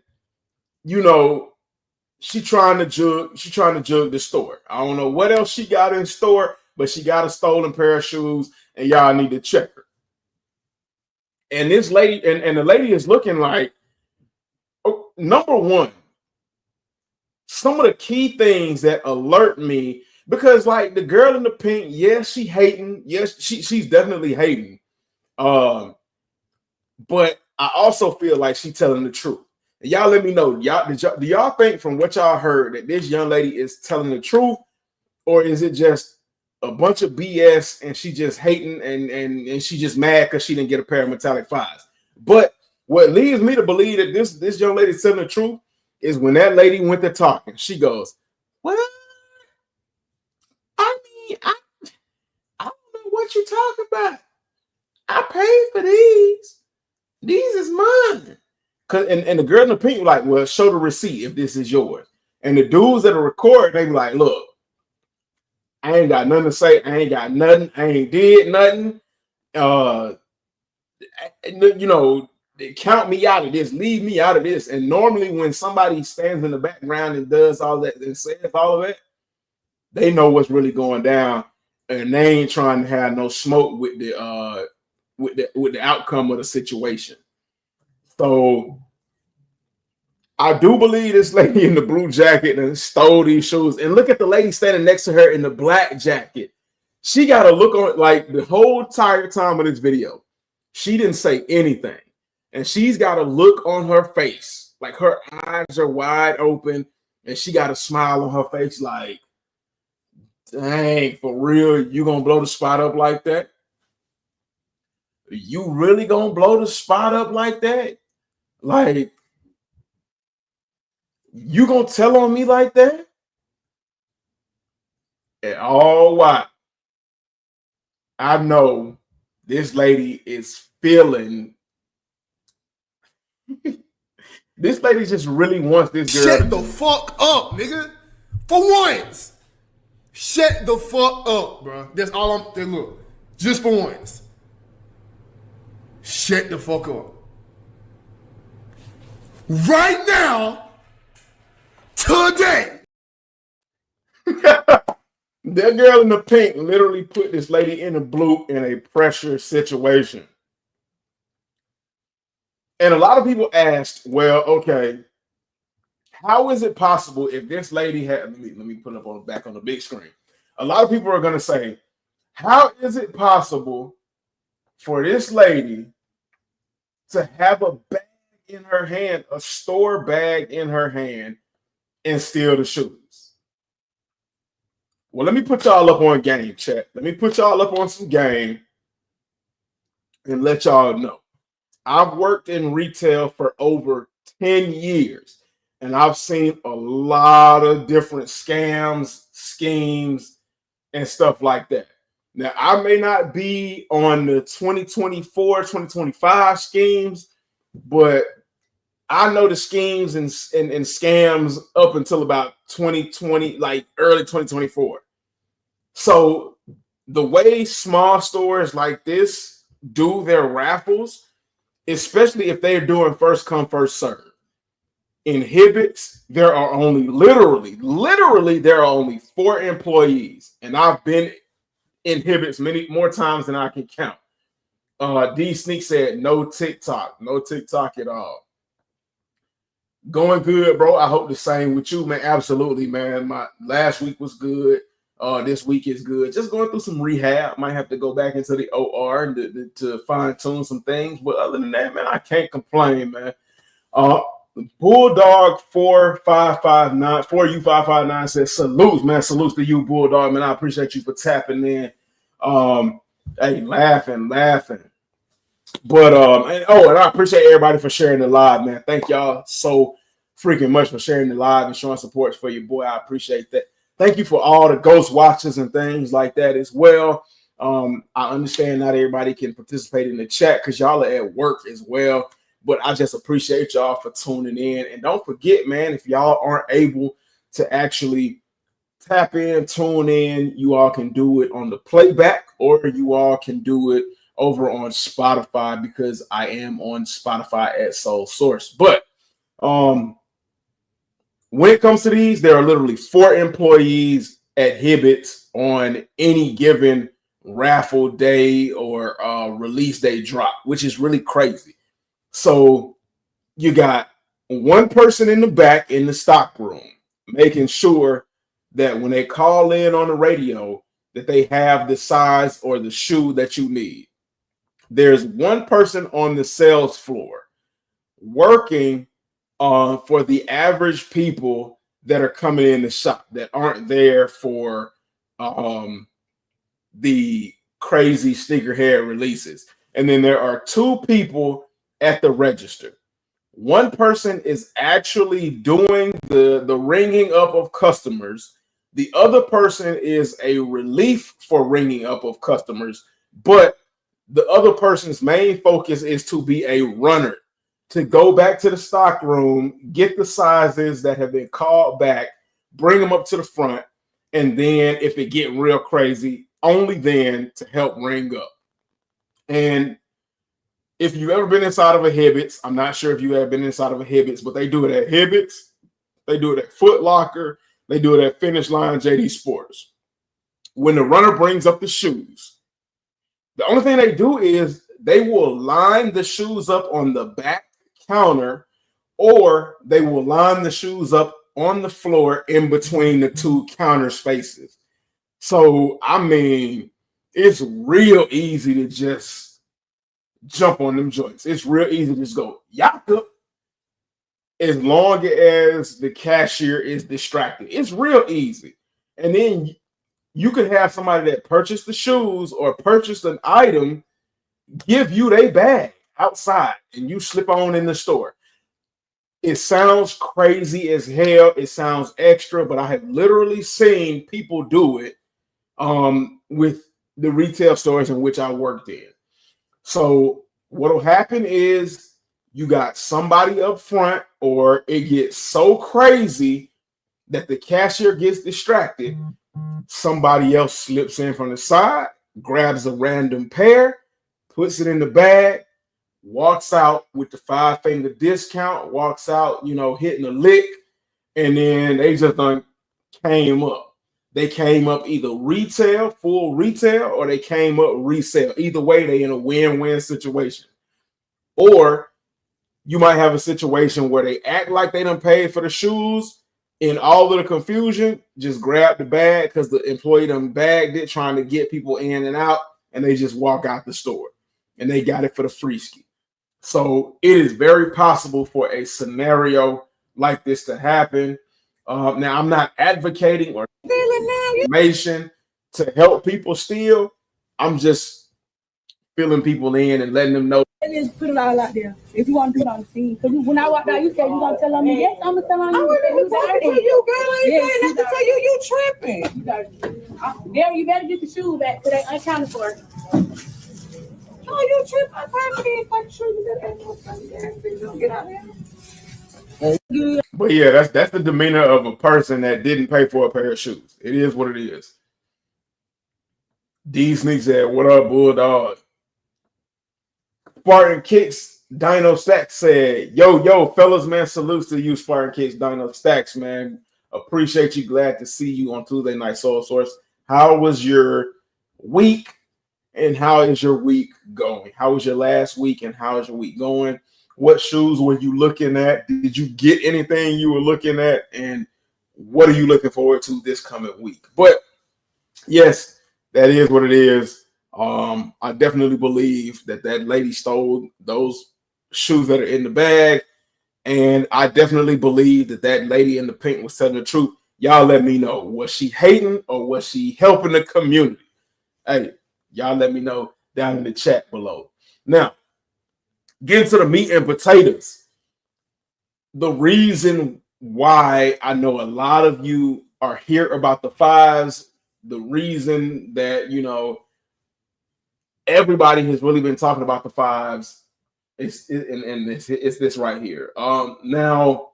you know, she trying to jug the store. I don't know what else she got in store, but she got a stolen pair of shoes, and y'all need to check her. And this lady, and the lady is looking like, oh, number one, some of the key things that alert me, because like the girl in the pink, yes, she hating. Yes, she's definitely hating. But I also feel like she's telling the truth. And y'all let me know, do y'all think from what y'all heard that this young lady is telling the truth, or is it just a bunch of BS and she just hating and she just mad because she didn't get a pair of Metallic Fibers? But what leads me to believe that this young lady is telling the truth is when that lady went to talking, she goes, well, I mean, I don't know what you're talking about. I paid for these. These is mine. And the girl in the pink like, well, show the receipt if this is yours. And the dudes that are recording, they be like, look, I ain't got nothing to say. I ain't got nothing. I ain't did nothing. You know, count me out of this. Leave me out of this. And normally when somebody stands in the background and does all that and says all of that, they know what's really going down. And they ain't trying to have no smoke with the outcome of the situation. So I do believe this lady in the blue jacket and stole these shoes. And look at the lady standing next to her in the black jacket. She got a look on like the whole entire time of this video. She didn't say anything. And she's got a look on her face. Like her eyes are wide open. And she got a smile on her face like, dang, for real, you gonna blow the spot up like that? You really gonna blow the spot up like that? Like, you gonna tell on me like that? And all why? I know this lady is feeling This lady just really wants this girl. Shut the fuck up, nigga. For once. Shut the fuck up, bro. That's all I'm. Look, just for once. Shut the fuck up. Right now. Today. That girl in the pink literally put this lady in the blue in a pressure situation. And a lot of people asked, well, okay, how is it possible if this lady had, let me put it up back on the big screen. A lot of people are going to say, how is it possible for this lady to have a bag in her hand, a store bag in her hand, and steal the shoes? Well, let me put y'all up on game, chat. Let me put y'all up on some game and let y'all know. I've worked in retail for over 10 years, and I've seen a lot of different scams, schemes, and stuff like that. Now, I may not be on the 2024, 2025 schemes, but I know the schemes and scams up until about 2020, like early 2024. So the way small stores like this do their raffles, especially if they're doing first come, first serve. In Hibbets, there are only literally, there are only 4 employees. And I've been in Hibbets many more times than I can count. D Sneak said, no TikTok at all. Going good, bro. I hope the same with you, man. Absolutely, man. My last week was good. This week is good. Just going through some rehab. Might have to go back into the OR and to fine tune some things. But other than that, man, I can't complain, man. Bulldog 4559 4559 says salutes, man. Salutes to you, Bulldog, man. I appreciate you for tapping in. Hey, laughing. But and I appreciate everybody for sharing the live, man. Thank y'all so freaking much for sharing the live and showing support for your boy. I appreciate that. Thank you for all the ghost watches and things like that as well. I understand not everybody can participate in the chat because y'all are at work as well. But I just appreciate y'all for tuning in. And don't forget, man, if y'all aren't able to actually tap in, tune in, you all can do it on the playback, or you all can do it over on Spotify, because I am on Spotify at Soul Source. But when it comes to these, there are literally 4 employees at Hibbets on any given raffle day or release day drop, which is really crazy. So you got one person in the back in the stock room making sure that when they call in on the radio that they have the size or the shoe that you need. There's one person on the sales floor working for the average people that are coming in the shop that aren't there for the crazy sneakerhead releases. And then there are 2 people at the register. One person is actually doing the ringing up of customers. The other person is a relief for ringing up of customers, but the other person's main focus is to be a runner, to go back to the stock room, get the sizes that have been called back, bring them up to the front, and then if it get real crazy, only then to help ring up. And if you've ever been inside of a Hibbets, I'm not sure if you have been inside of a Hibbets, but they do it at Hibbets, they do it at Foot Locker, they do it at Finish Line, JD Sports. When the runner brings up the shoes, the only thing they do is they will line the shoes up on the back counter, or they will line the shoes up on the floor in between the 2 counter spaces. So, I mean, it's real easy to just jump on them joints. It's real easy to just go, yaka, as long as the cashier is distracted. It's real easy. And then you could have somebody that purchased the shoes or purchased an item give you their bag outside and you slip on in the store. It sounds crazy as hell. It sounds extra, but I have literally seen people do it with the retail stores in which I worked in. So what will happen is you got somebody up front, or it gets so crazy that the cashier gets distracted. Somebody else slips in from the side, grabs a random pair, puts it in the bag, walks out with the 5-finger discount, walks out, hitting a lick, and then they just came up. They came up either retail, full retail, or they came up resale. Either way, they in a win-win situation. Or you might have a situation where they act like they done paid for the shoes. In all of the confusion, just grab the bag because the employee done bagged it, trying to get people in and out, and they just walk out the store. And they got it for the free ski. So it is very possible for a scenario like this to happen. Now, I'm not advocating or information to help people steal. I'm just filling people in and letting them know. Just put it all out there. If you want to do it on the scene. Because when I walked out, you said you're going to tell on me. Yes, I'm going to tell on you. I wasn't talking to you, girl. I ain't saying nothing to you. You tripping. There, you better get the shoes back because they unaccounted for. Oh, you tripping. I'm trying to get my shoes. Get out here. But yeah, that's the demeanor of a person that didn't pay for a pair of shoes. It is what it is. D Sneak said, "What up, Bulldog?" Spartan Kicks Dino Stacks said, yo, fellas, man, salutes to you, Spartan Kicks Dino Stacks, man. Appreciate you. Glad to see you on Tuesday Night Soul Source. How was your week, and how is your week going? How was your last week, and how is your week going? What shoes were you looking at? Did you get anything you were looking at? And what are you looking forward to this coming week? But yes, that is what it is. I definitely believe that lady stole those shoes that are in the bag. And I definitely believe that lady in the pink was telling the truth. Y'all let me know. Was she hating or was she helping the community? Hey, y'all let me know down in the chat below. Now, getting to the meat and potatoes. The reason why I know a lot of you are here about the fives, the reason that, everybody has really been talking about the fives, it's this right here. Now,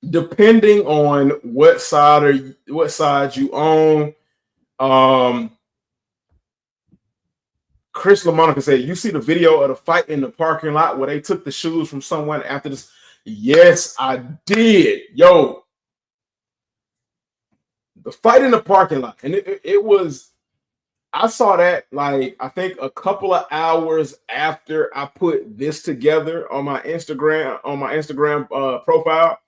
depending on what side you own, Chris LaMonica said, "You see the video of the fight in the parking lot where they took the shoes from someone after this?" Yes, I did. Yo, the fight in the parking lot, and it was. I saw that I think a couple of hours after I put this together on my Instagram profile,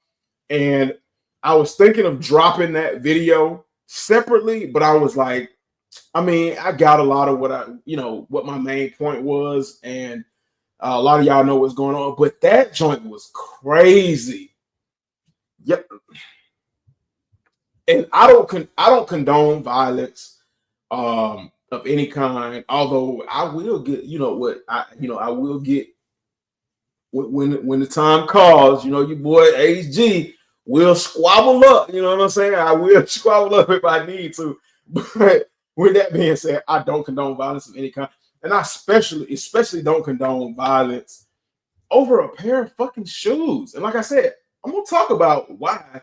and I was thinking of dropping that video separately, but I was like, I got a lot of what my main point was, and a lot of y'all know what's going on, but that joint was crazy. Yep. And I don't condone violence of any kind, although I will get, I will get when the time calls, your boy HG will squabble up, you know what I'm saying? I will squabble up if I need to. But with that being said, I don't condone violence of any kind. And I especially don't condone violence over a pair of fucking shoes. And like I said, I'm gonna talk about why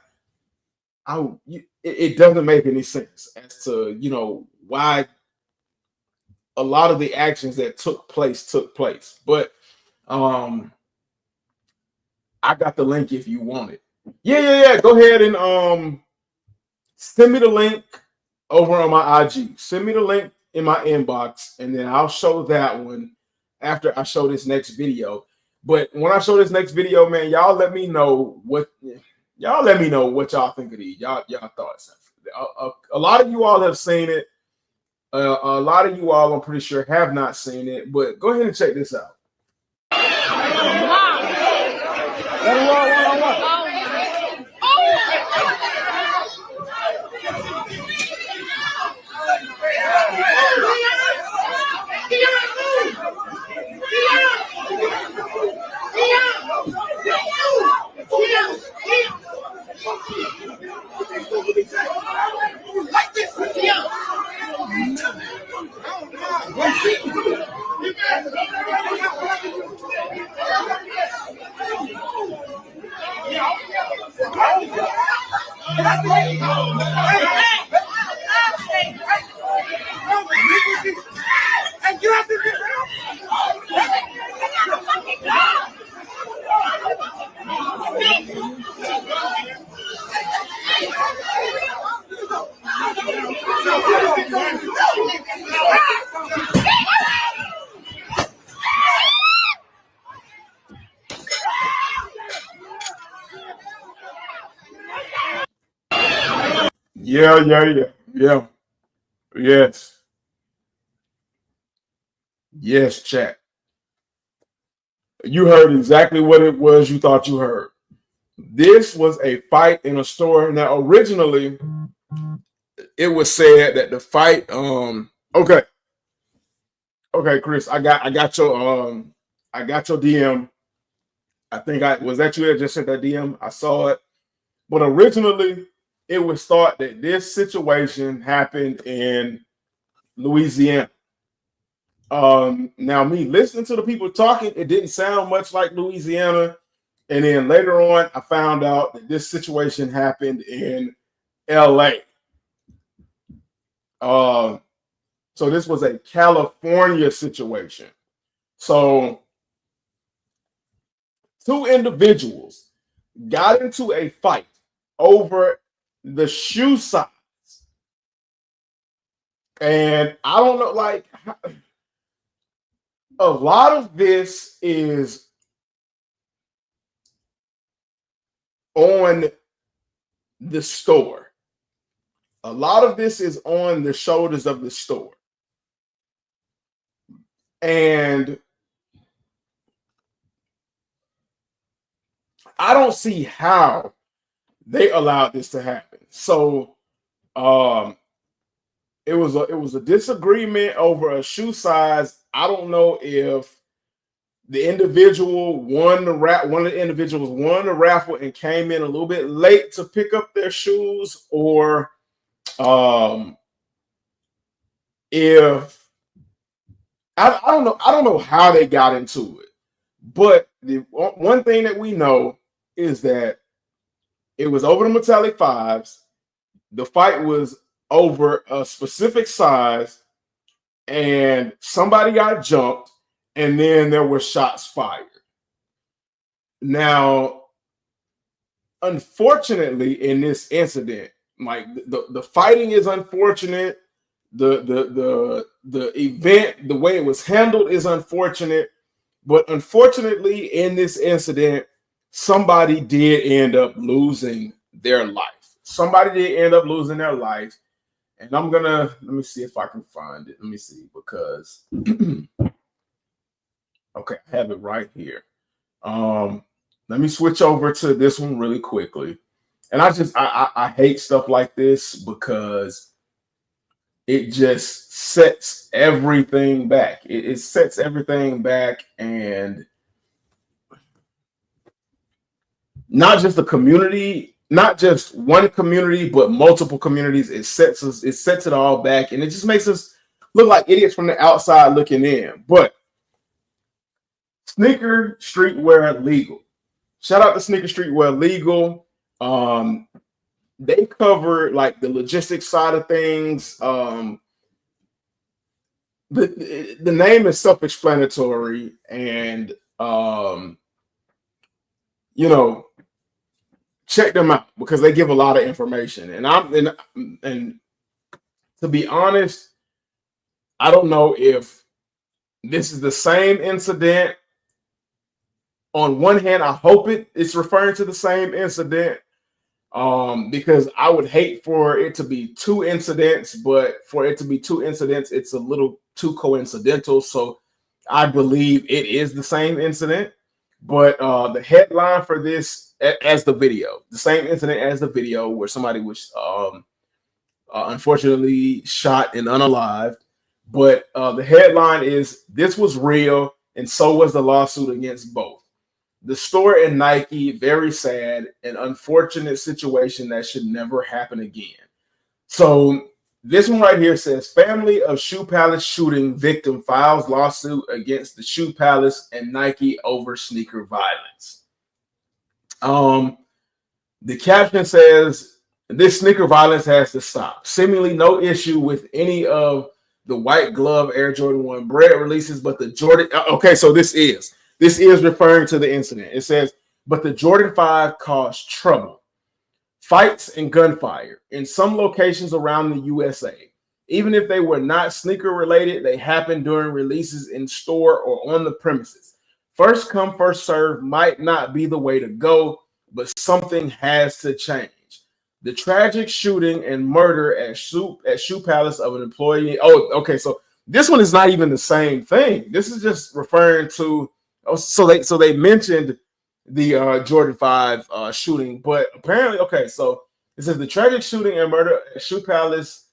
it doesn't make any sense as to why a lot of the actions that took place. But I got the link if you want it. Yeah. Go ahead and send me the link over on my IG. Send me the link in my inbox, and then I'll show that one after I show this next video. But when I show this next video, man, y'all let me know what y'all think of these. Y'all thoughts. A lot of you all have seen it. A lot of you all, I'm pretty sure, have not seen it. But go ahead and check this out. Yeah. Yes, chat. You heard exactly what it was you thought you heard. This was a fight in a store. Now, originally, it was said that the fight. Okay, Chris, I got your DM. I think was that you that just sent that DM. I saw it, but originally it was thought that this situation happened in Louisiana. Now me listening to the people talking, it didn't sound much like Louisiana. And then later on, I found out that this situation happened in LA. So this was a California situation. So two individuals got into a fight over the shoe size. And I don't know, like, a lot of this is on the store. A lot of this is on the shoulders of the store. And I don't see how they allowed this to happen. So it was a disagreement over a shoe size. I don't know if the individual one of the individuals won the raffle and came in a little bit late to pick up their shoes, or if I don't know how they got into it. But the one thing that we know is that it was over the metallic fives. The fight was over a specific size, and somebody got jumped, and then there were shots fired. Now, unfortunately, in this incident, like the fighting is unfortunate. The event, the way it was handled is unfortunate. But unfortunately, in this incident, somebody did end up losing their life. Somebody did end up losing their life. And let me see if I can find it. Let me see, because okay, I have it right here. Let me switch over to this one really quickly. And I hate stuff like this because it just sets everything back. It sets everything back, and not just the community, not just one community, but multiple communities. It sets it all back, and it just makes us look like idiots from the outside looking in. But Sneaker Streetwear Legal. Shout out to Sneaker Streetwear Legal. They cover like the logistics side of things. The name is self-explanatory, and check them out because they give a lot of information. And to be honest, I don't know if this is the same incident. On one hand, I hope it's referring to the same incident, because I would hate for it to be two incidents, but for it to be two incidents, it's a little too coincidental. So I believe it is the same incident. But the headline for this, as the video, the same incident as the video where somebody was unfortunately shot and unalived. But the headline is, "This was real, and so was the lawsuit against both. The store and Nike, very sad and unfortunate situation that should never happen again." So this one right here says, "Family of Shoe Palace shooting victim files lawsuit against the Shoe Palace and Nike over sneaker violence." The caption says, "This sneaker violence has to stop. Seemingly no issue with any of the white glove Air Jordan 1 bread releases, but the Jordan..." Okay, so this is referring to the incident. It says, "But the Jordan 5 caused trouble, fights, and gunfire in some locations around the USA. Even if they were not sneaker related, they happened during releases in store or on the premises. First come, first serve might not be the way to go, but something has to change. the tragic shooting and murder at Shoe Palace of an employee. Oh, okay. So this one is not even the same thing. This is just referring to. So they mentioned the Jordan 5 shooting, but apparently, okay. So it says the tragic shooting and murder at Shoe Palace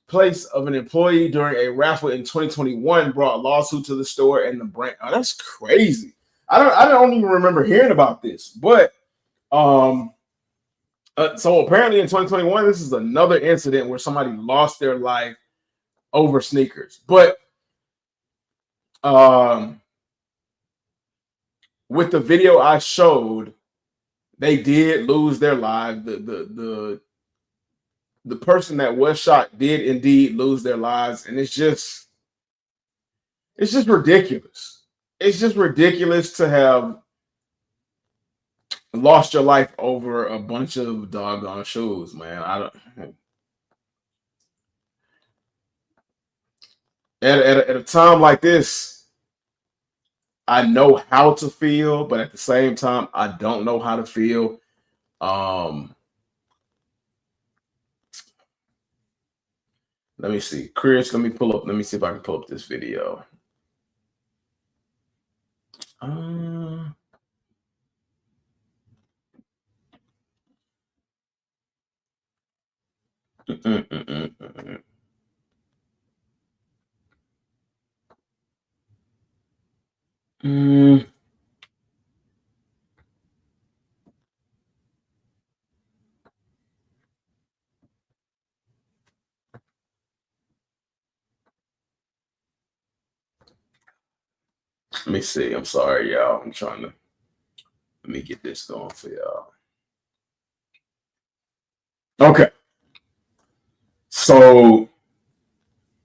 place of an employee during a raffle in 2021 brought a lawsuit to the store and the brand. Oh, that's crazy. I don't even remember hearing about this, but so apparently in 2021, this is another incident where somebody lost their life over sneakers. But with the video I showed, they did lose their life. The person that was shot did indeed lose their lives, and it's just ridiculous. It's just ridiculous to have lost your life over a bunch of doggone shoes, man. At a time like this, I know how to feel, but at the same time, I don't know how to feel. Let me see. Chris, let me see if I can pull up this video. Let me see. I'm sorry, y'all. I'm trying to let me get this going for y'all. Okay. So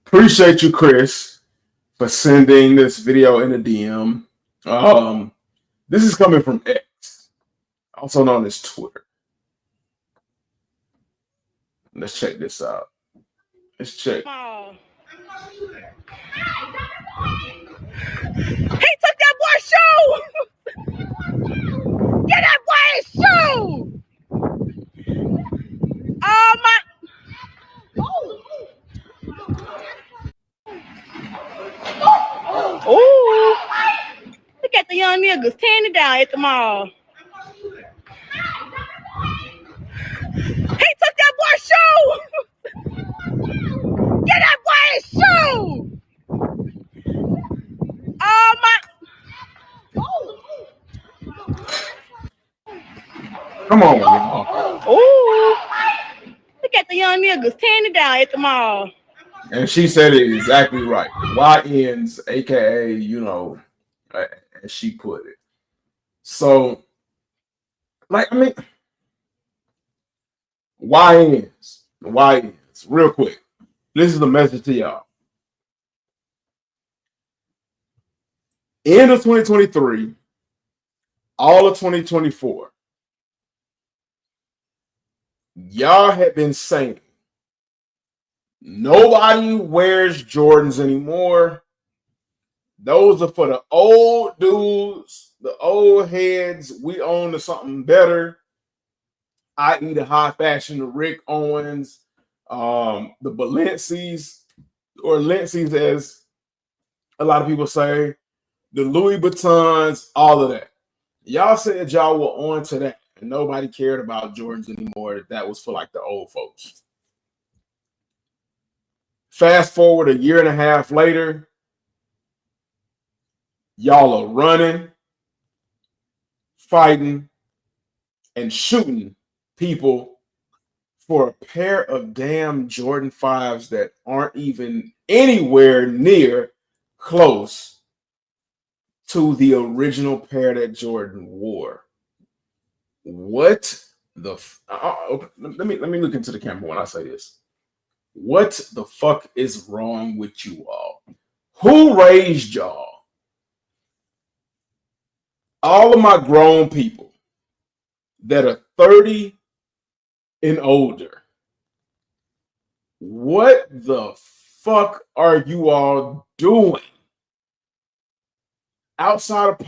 appreciate you, Chris, for sending this video in a DM. This is coming from X, also known as Twitter. Let's check this out. Let's check. He took that boy's shoe! Get that boy his shoe! Oh my! Ooh! Look at the young niggas tearing it down at the mall. He took that boy's shoe! Get that boy his shoe! Oh my! Come on, y'all. Ooh! Look at the young niggas tearing it down at the mall. And she said it exactly right. YN's, aka, you know, as she put it. So, like, I mean, YNs, real quick. This is the message to y'all. End of 2023, all of 2024, y'all have been saying nobody wears Jordans anymore. Those are for the old dudes, the old heads. We own to something better, i.e. the high fashion, the Rick Owens, the Balenci's, or Lenci's as a lot of people say, the Louis Vuittons, all of that. Y'all said y'all were on to that, and nobody cared about Jordans anymore. That was for like the old folks. Fast forward a year and a half later, y'all are running, fighting, and shooting people for a pair of damn Jordan 5s that aren't even anywhere near close to the original pair that Jordan wore. What the let me look into the camera when I say this. What the fuck is wrong with you all? Who raised y'all? All of my grown people that are 30 and older. What the fuck are you all doing? Outside of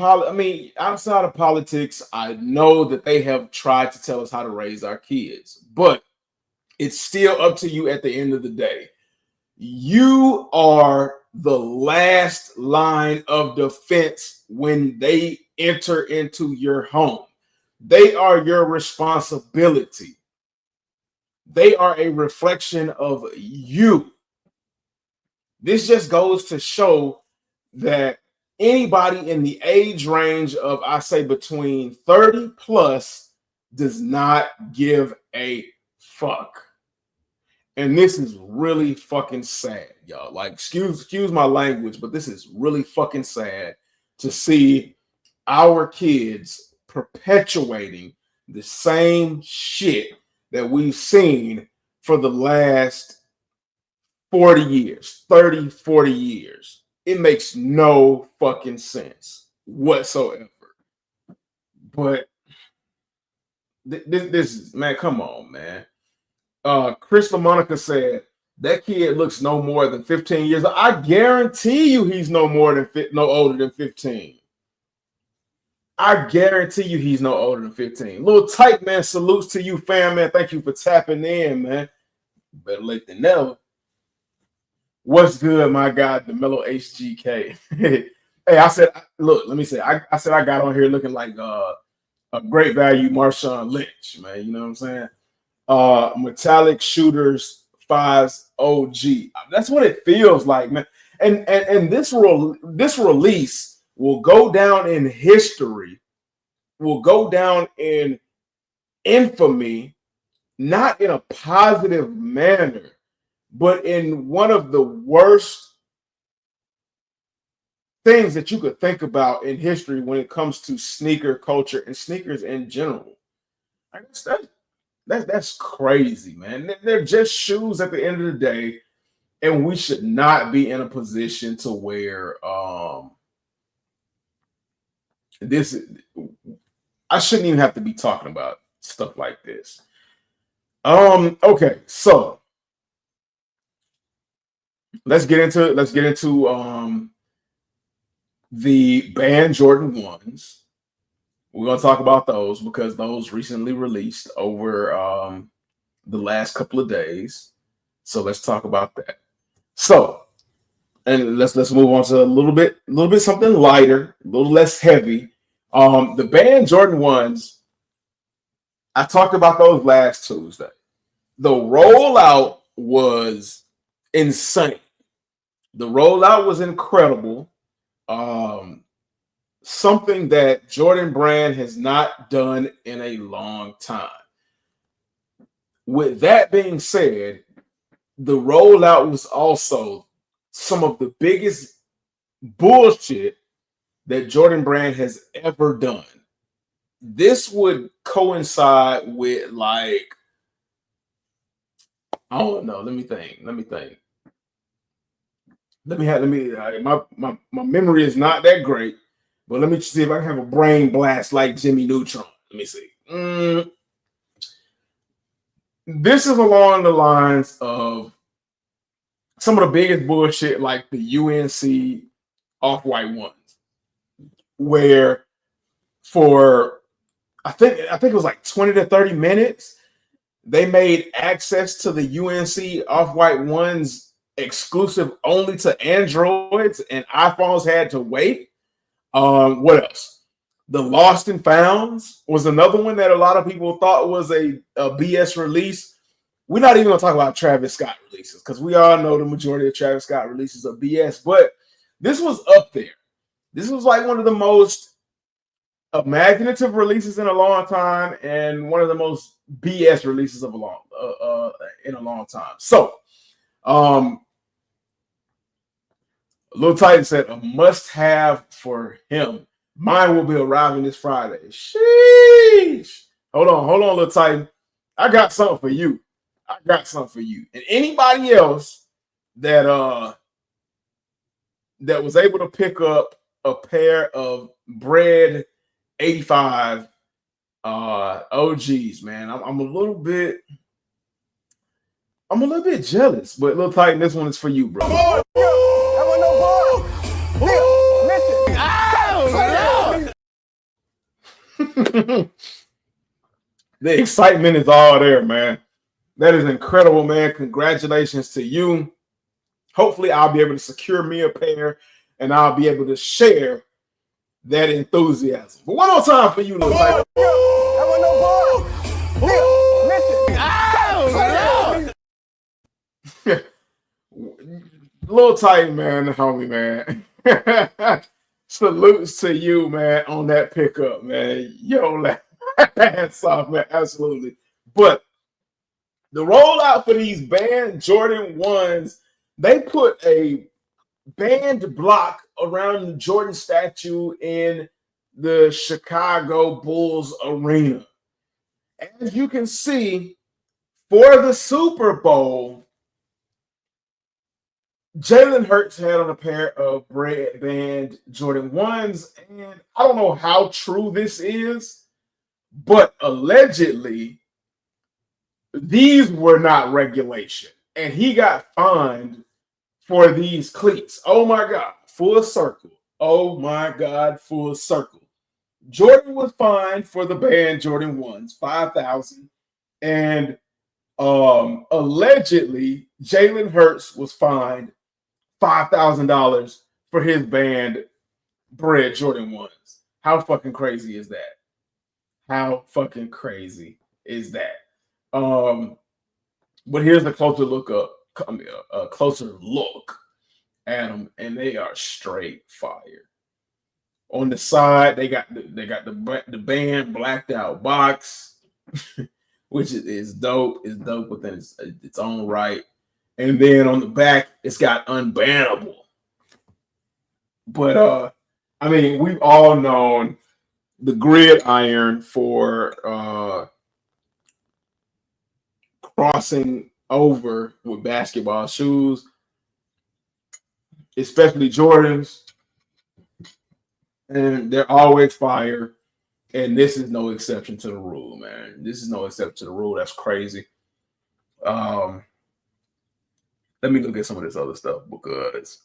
politics, I know that they have tried to tell us how to raise our kids, but It's still up to you at the end of the day. You are the last line of defense when they enter into your home. They are your responsibility. They are a reflection of you. This just goes to show that anybody in the age range of, I say, between 30 plus does not give a fuck. And this is really fucking sad, y'all. Like, excuse my language, but this is really fucking sad to see our kids perpetuating the same shit that we've seen for the last 40 years, 30, 40 years. It makes no fucking sense whatsoever. But this is, man, come on, man. Chris LaMonica said that kid looks no more than 15 years. I guarantee you he's no older than 15. I guarantee you he's no older than 15. Little tight man, salutes to you, fam, man. Thank you for tapping in, man. Better late than never. What's good, my guy, DeMelo HGK? Hey, I said, look, let me say, I said I got on here looking like a great value Marshawn Lynch, man. You know what I'm saying? Metallic Shooters 5's OG. That's what it feels like, man. And this release will go down in history, will go down in infamy, not in a positive manner, but in one of the worst things that you could think about in history when it comes to sneaker culture and sneakers in general. That's crazy, man. They're just shoes at the end of the day, and we should not be in a position to where I shouldn't even have to be talking about stuff like this. Okay, so let's get into the banned Jordan 1s. We're going to talk about those because those recently released over the last couple of days. So let's talk about that. So, and let's move on to a little bit something lighter, a little less heavy. The banned Jordan 1s, I talked about those last Tuesday. The rollout was insane. The rollout was incredible. Something that Jordan Brand has not done in a long time. With that being said, the rollout was also some of the biggest bullshit that Jordan Brand has ever done. This would coincide with, like, I don't know. Let me think. My memory is not that great, but let me see if I can have a brain blast like Jimmy Neutron. Let me see. This is along the lines of some of the biggest bullshit, like the UNC off-white ones, where for I think it was like 20 to 30 minutes, they made access to the UNC off-white ones exclusive only to Androids, and iPhones had to wait. What else? The Lost and Founds was another one that a lot of people thought was a BS release. We're not even going to talk about Travis Scott releases because we all know the majority of Travis Scott releases are BS, but this was up there. This was like one of the most imaginative releases in a long time and one of the most BS releases of in a long time. So, Lil Titan said a must-have for him. Mine will be arriving this Friday. Sheesh. Hold on, Lil Titan. I got something for you. And anybody else that was able to pick up a pair of Bread 85 OGs, man. I'm a little bit jealous, but Lil Titan, this one is for you, bro. The excitement is all there, man. That is incredible, man. Congratulations to you. Hopefully, I'll be able to secure me a pair, and I'll be able to share that enthusiasm. But one more time for you, little Titan. Little Titan, man, homie, man. Salutes to you, man, on that pickup, man. Yo, that's off, man. Absolutely. But the rollout for these banned Jordan 1s, they put a banned block around the Jordan statue in the Chicago Bulls arena. As you can see, for the Super Bowl, Jalen Hurts had on a pair of banned Jordan 1s, and I don't know how true this is, but allegedly, these were not regulation, and he got fined for these cleats. Oh my God, full circle. Oh my God, full circle. Jordan was fined for the banned Jordan 1s, $5,000, and allegedly Jalen Hurts was fined $5,000 for his banned bred Jordan 1s. How fucking crazy is that? How fucking crazy is that? But here's a closer look at them, and they are straight fire. On the side, they got the band blacked out box, which is dope. It's dope within its own right. And then on the back, it's got unbannable. But I mean, we've all known the gridiron for crossing over with basketball shoes, especially Jordans, and they're always fire. And this is no exception to the rule, man. This is no exception to the rule. That's crazy. Let me look at some of this other stuff because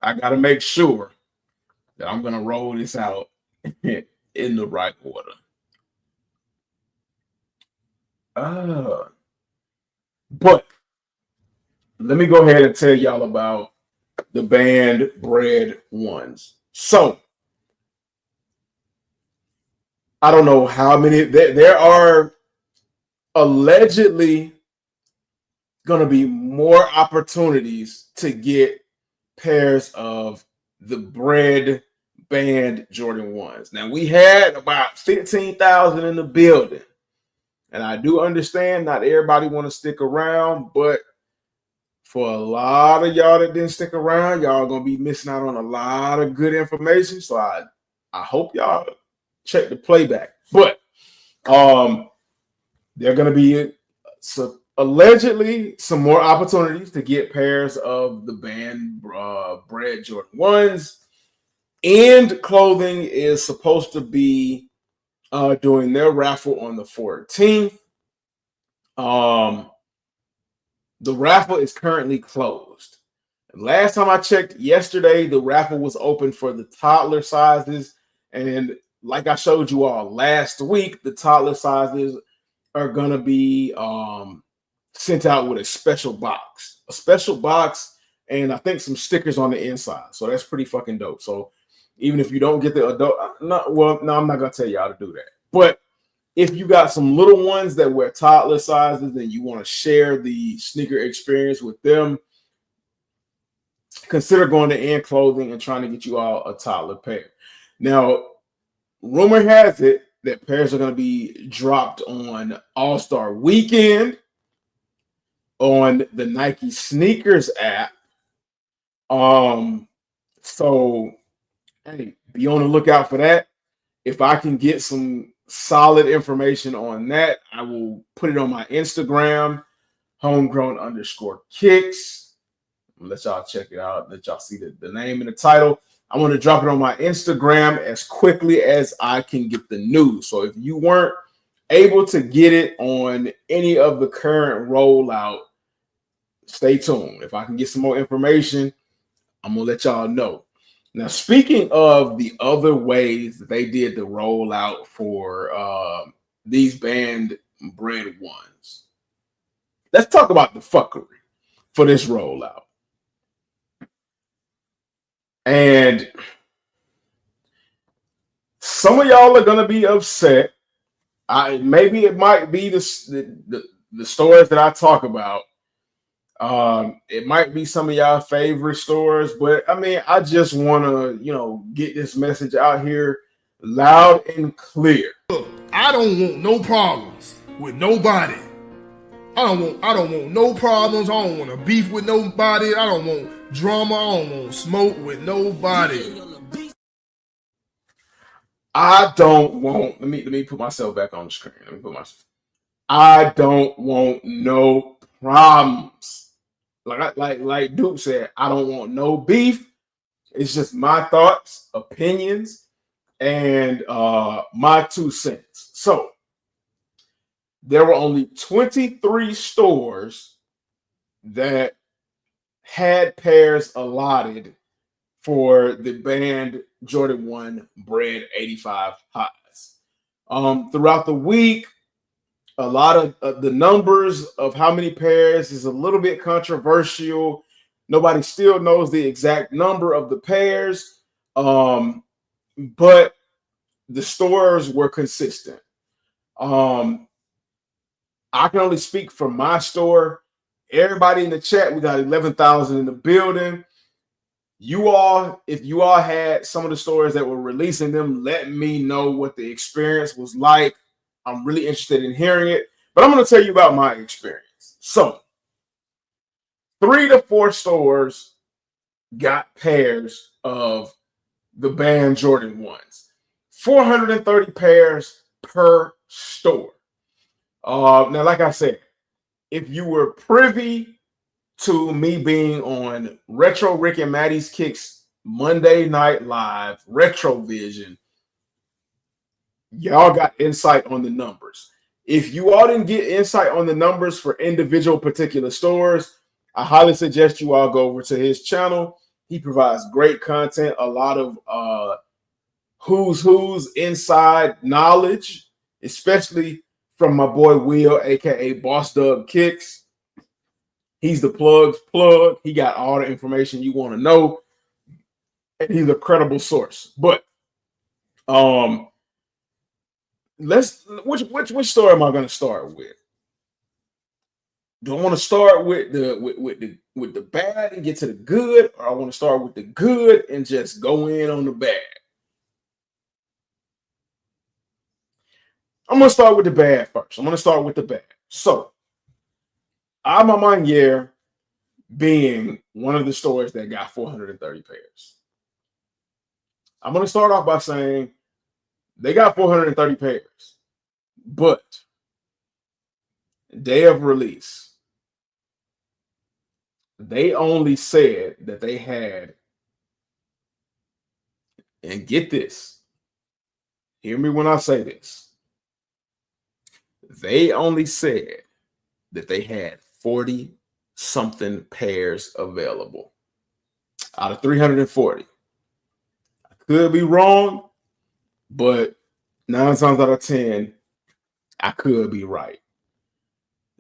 I got to make sure that I'm going to roll this out in the right order. But let me go ahead and tell y'all about the banned bred 1s. So I don't know how many there are. Allegedly going to be more opportunities to get pairs of the bred banned Jordan 1s. Now, we had about 15,000 in the building, and I do understand not everybody want to stick around, but for a lot of y'all that didn't stick around, y'all going to be missing out on a lot of good information. So I hope y'all check the playback. But there are going to be allegedly some more opportunities to get pairs of the banned bred Jordan 1s. And clothing is supposed to be doing their raffle on the 14th. The raffle is currently closed. Last time I checked yesterday, the raffle was open for the toddler sizes. And like I showed you all last week, the toddler sizes are going to be sent out with a special box. And I think some stickers on the inside. So that's pretty fucking dope. So even if you don't get the adult, I'm not going to tell y'all to do that. But if you got some little ones that wear toddler sizes and you want to share the sneaker experience with them, consider going to In Clothing and trying to get you all a toddler pair. Now, rumor has it that pairs are going to be dropped on All-Star Weekend on the Nike Sneakers app. So, hey, be on the lookout for that. If I can get some solid information on that, I will put it on my Instagram, homegrown_kicks. Let y'all check it out. Let y'all see the name and the title. I want to drop it on my Instagram as quickly as I can get the news. So if you weren't able to get it on any of the current rollout, stay tuned. If I can get some more information, I'm going to let y'all know. Now, speaking of the other ways that they did the rollout for these band brand ones. Let's talk about the fuckery for this rollout. And some of y'all are gonna be upset. Maybe it might be the stores that I talk about. It might be some of y'all favorite stores, but I mean, I just want to, get this message out here loud and clear. Look, I don't want no problems with nobody. I don't want no problems. I don't want to beef with nobody. I don't want drama. I don't want smoke with nobody. I don't want. Let me put myself back on the screen. I don't want no problems. Like Duke said, I don't want no beef. It's just my thoughts, opinions, and my 2 cents. So there were only 23 stores that had pairs allotted for the band Jordan 1 Bread 85 highs. Throughout the week, a lot of the numbers of how many pairs is a little bit controversial. Nobody still knows the exact number of the pairs, but the stores were consistent. I can only speak for my store. Everybody in the chat, we got 11,000 in the building. If you all had some of the stores that were releasing them, let me know what the experience was like. I'm really interested in hearing it, but I'm going to tell you about my experience. So 3 to 4 stores got pairs of the band Jordan 1s. 430 pairs per store. Now, like I said, if you were privy to me being on Retro Rick and Maddie's Kicks Monday Night Live, Retrovision, y'all got insight on the numbers. If you all didn't get insight on the numbers for individual particular stores, I highly suggest you all go over to his channel. He provides great content, a lot of who's inside knowledge, especially from my boy Will, aka Boss Dub Kicks. He's the plug's plug. He got all the information you want to know, and he's a credible source. But which story am I going to start with? Do I want to start with the bad and get to the good, or I want to start with the good and just go in on the bad? I'm going to start with the bad first. So, YN'ery being one of the stores that got 430 pairs. I'm going to start off by saying they got 430 pairs, but day of release, they only said that they had, and get this, hear me when I say this, they only said that they had 40 something pairs available out of 340. I could be wrong, but 9 times out of 10, I could be right.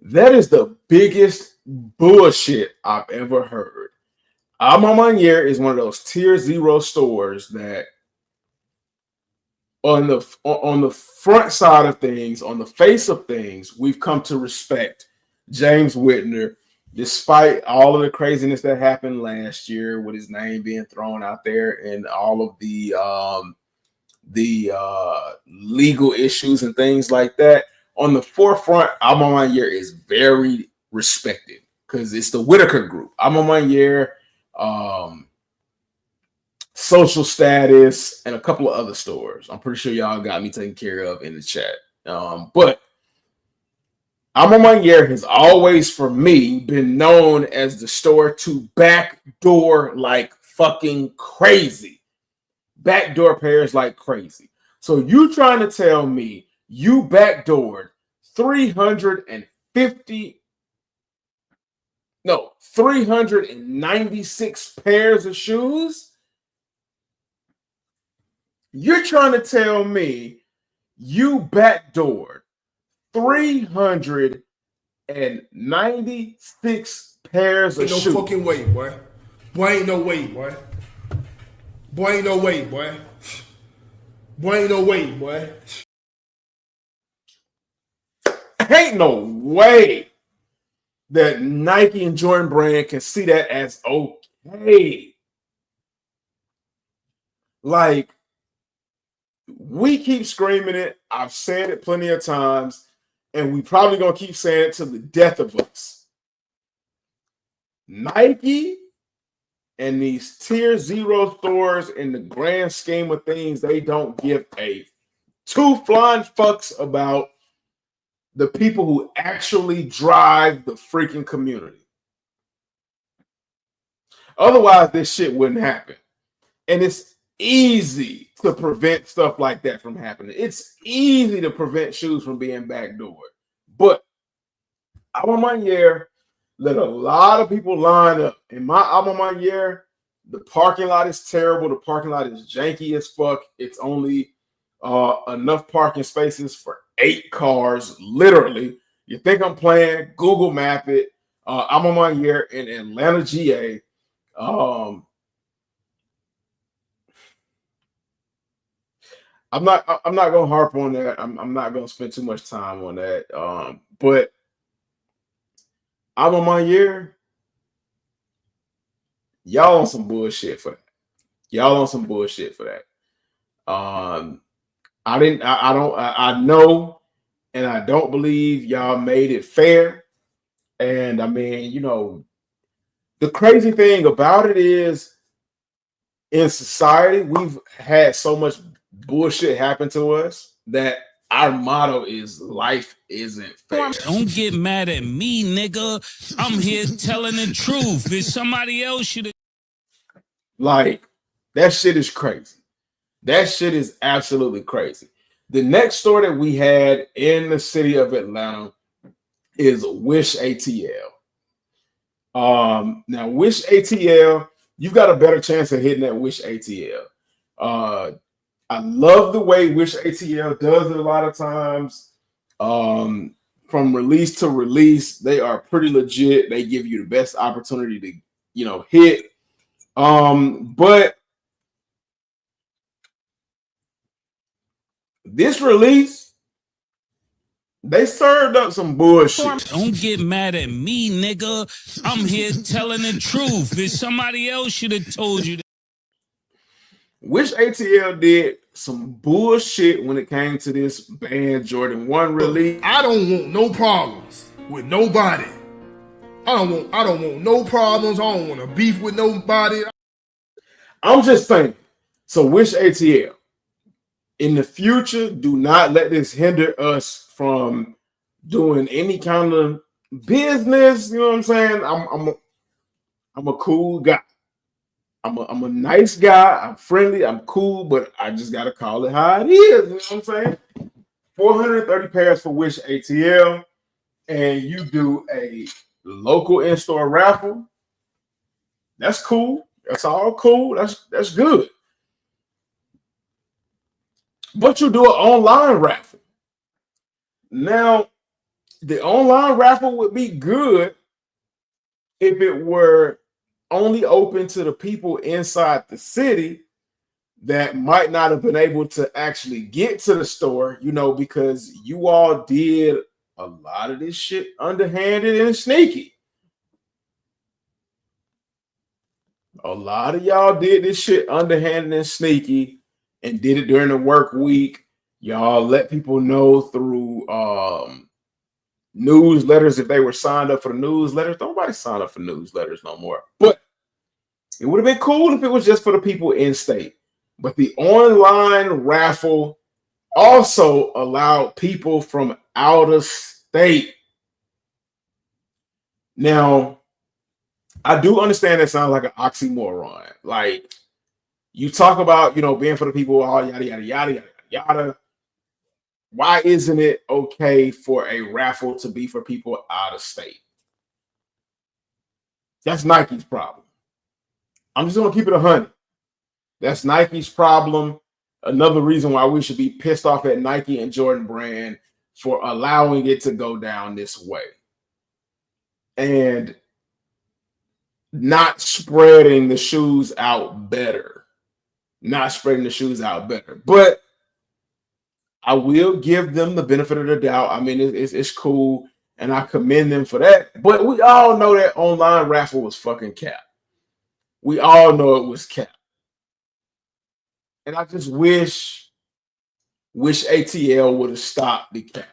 That is the biggest bullshit I've ever heard. YN'ery is one of those tier 0 stores that on the front side of things, on the face of things, we've come to respect James Whitner, despite all of the craziness that happened last year with his name being thrown out there and all of the legal issues and things like that. On the forefront, YN'ery is very respected because it's the Whitaker Group. YN'ery, Social Status, and a couple of other stores. I'm pretty sure y'all got me taken care of in the chat. But YN'ery has always, for me, been known as the store to backdoor like fucking crazy. Backdoor pairs like crazy. So you trying to tell me you backdoored 396 pairs of shoes? You're trying to tell me you backdoored 396 pairs of Ain't no shoes. fucking way, boy. Boy, ain't no way, boy. Boy, ain't no way, boy. Boy, ain't no way, boy. Ain't no way that Nike and Jordan Brand can see that as okay. Like, we keep screaming it. I've said it plenty of times, and we probably gonna keep saying it to the death of us. Nike and these tier 0 stores, in the grand scheme of things, they don't give a two flying fucks about the people who actually drive the freaking community. Otherwise, this shit wouldn't happen. And it's easy to prevent stuff like that from happening. It's easy to prevent shoes from being backdoored. But alma mater, let a lot of people line up. In my alma mater, the parking lot is terrible. The parking lot is janky as fuck. It's only enough parking spaces for 8 cars, literally. You think I'm playing? Google Map it. alma mater in Atlanta, GA. I'm not gonna harp on that. I'm not gonna spend too much time on that. But alma mater, y'all on some bullshit for that. Y'all on some bullshit for that. I know, and I don't believe y'all made it fair. And I mean, you know, the crazy thing about it is, in society, we've had so much bullshit happen to us that our motto is life isn't fair. Don't get mad at me, nigga. I'm here telling the truth. If somebody else should have. Like, that shit is crazy. That shit is absolutely crazy. The next store that we had in the city of Atlanta is Wish ATL. Now, Wish ATL, you've got a better chance of hitting that Wish ATL. I love the way Wish ATL does it a lot of times. From release to release, they are pretty legit. They give you the best opportunity to, you know, hit. But this release, they served up some bullshit. Don't get mad at me, nigga. I'm here telling the truth. If somebody else should have told you that. Wish ATL did some bullshit when it came to this band Jordan 1 release. I don't want no problems with nobody. I don't want no problems. I don't want to beef with nobody. I'm just saying. So Wish ATL, in the future, do not let this hinder us from doing any kind of business. You know what I'm saying? I'm a cool guy. I'm a nice guy. I'm friendly. I'm cool, but I just gotta call it how it is. You know what I'm saying? 430 pairs for Wish ATL, and you do a local in-store raffle. That's cool. That's all cool. That's good. But you do an online raffle. Now, the online raffle would be good if it were only open to the people inside the city that might not have been able to actually get to the store, you know, because you all did a lot of this shit underhanded and sneaky. A lot of y'all did this shit underhanded and sneaky and did it during the work week. Y'all let people know through newsletters if they were signed up for the newsletters. Nobody signed up for newsletters no more. But it would have been cool if it was just for the people in state. But the online raffle also allowed people from out of state. Now, I do understand that sounds like an oxymoron. Like, you talk about, you know, being for the people, all yada, yada, yada, yada, yada. Why isn't it okay for a raffle to be for people out of state? That's Nike's problem. I'm just going to keep it 100. That's Nike's problem. Another reason why we should be pissed off at Nike and Jordan Brand for allowing it to go down this way and not spreading the shoes out better. But I will give them the benefit of the doubt. I mean, it's cool, and I commend them for that. But we all know that online raffle was fucking cap. We all know it was cap. And I just wish ATL would have stopped the cap.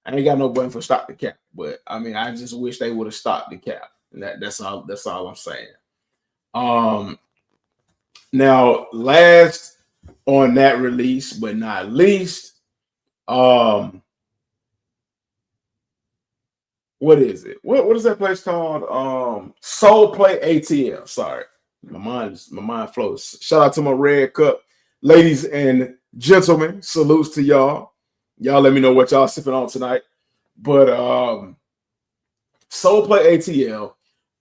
I ain't got no button for stop the cap, but I mean, I just wish they would have stopped the cap. And that's all I'm saying. Now, last on that release, but not least, what is it? What is that place called? Soul Play ATL. Sorry, my mind flows. Shout out to my Red Cup ladies and gentlemen. Salutes to y'all. Y'all let me know what y'all sipping on tonight. But Soul Play ATL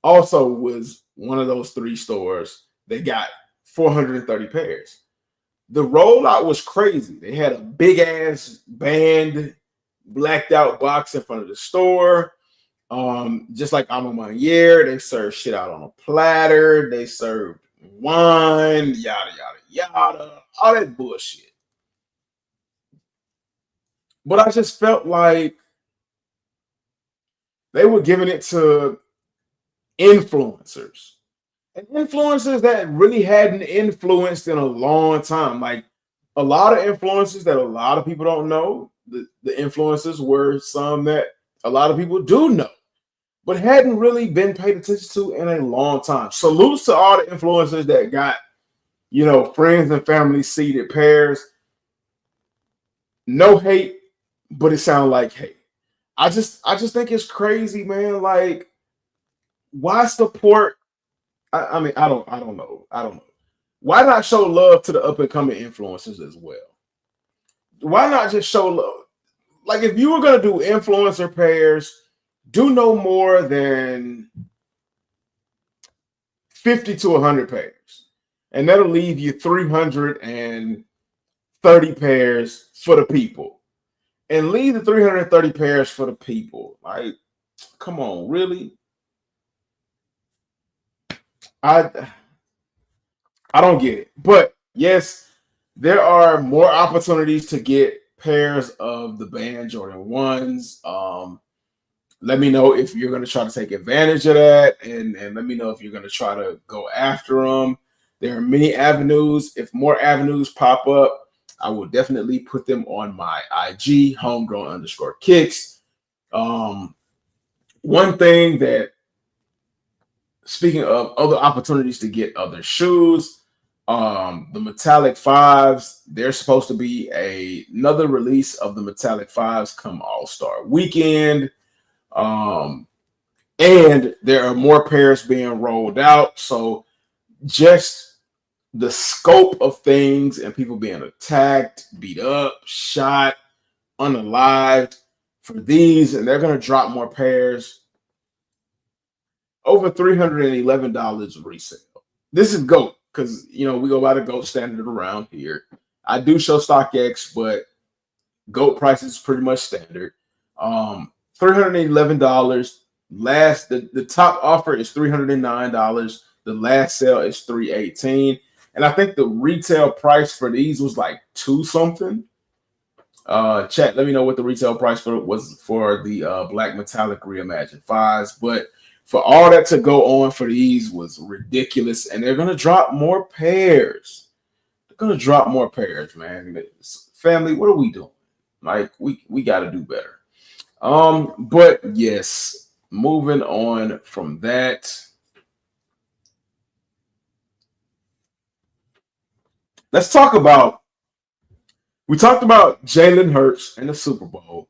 also was one of those 3 stores that got 430 pairs. The rollout was crazy. They had a big ass band, blacked out box in front of the store. Just like YN'ery, they served shit out on a platter. They served wine, yada yada yada, all that bullshit. But I just felt like they were giving it to influencers. And influencers that really hadn't influenced in a long time. Like a lot of influencers that a lot of people don't know. The influencers were some that a lot of people do know, but hadn't really been paid attention to in a long time. Salutes to all the influencers that got, friends and family seated pairs. No hate, but it sounded like hate. I just think it's crazy, man. Like, why support? I mean, I don't know. Why not show love to the up and coming influencers as well? Why not just show love? Like, if you were gonna do influencer pairs, do no more than 50 to 100 pairs, and that'll leave you 330 pairs for the people, and leave the 330 pairs for the people. Like, come on, really? I don't get it. But yes, there are more opportunities to get pairs of the band Jordan 1s. Let me know if you're going to try to take advantage of that, and let me know if you're going to try to go after them. There are many avenues. If more avenues pop up, I will definitely put them on my IG, homegrown_kicks. One thing that, speaking of other opportunities to get other shoes, the Metallic 5s, there's supposed to be another release of the Metallic 5s come All-Star Weekend. And there are more pairs being rolled out. So just the scope of things and people being attacked, beat up, shot, unalived for these, and they're going to drop more pairs. Over $311 resale. This is GOAT, because we go by the GOAT standard around here. I do show StockX, but GOAT price is pretty much standard. $311. The top offer is $309. The last sale is $318. And I think the retail price for these was like $2 something. Chat, let me know what the retail price was for the Black Metallic Reimagined 5s. But for all that to go on for these was ridiculous. And they're going to drop more pairs. They're going to drop more pairs, man. Family, what are we doing? Like, we got to do better. But yes, moving on from that. Let's talk about, we talked about Jalen Hurts and the Super Bowl.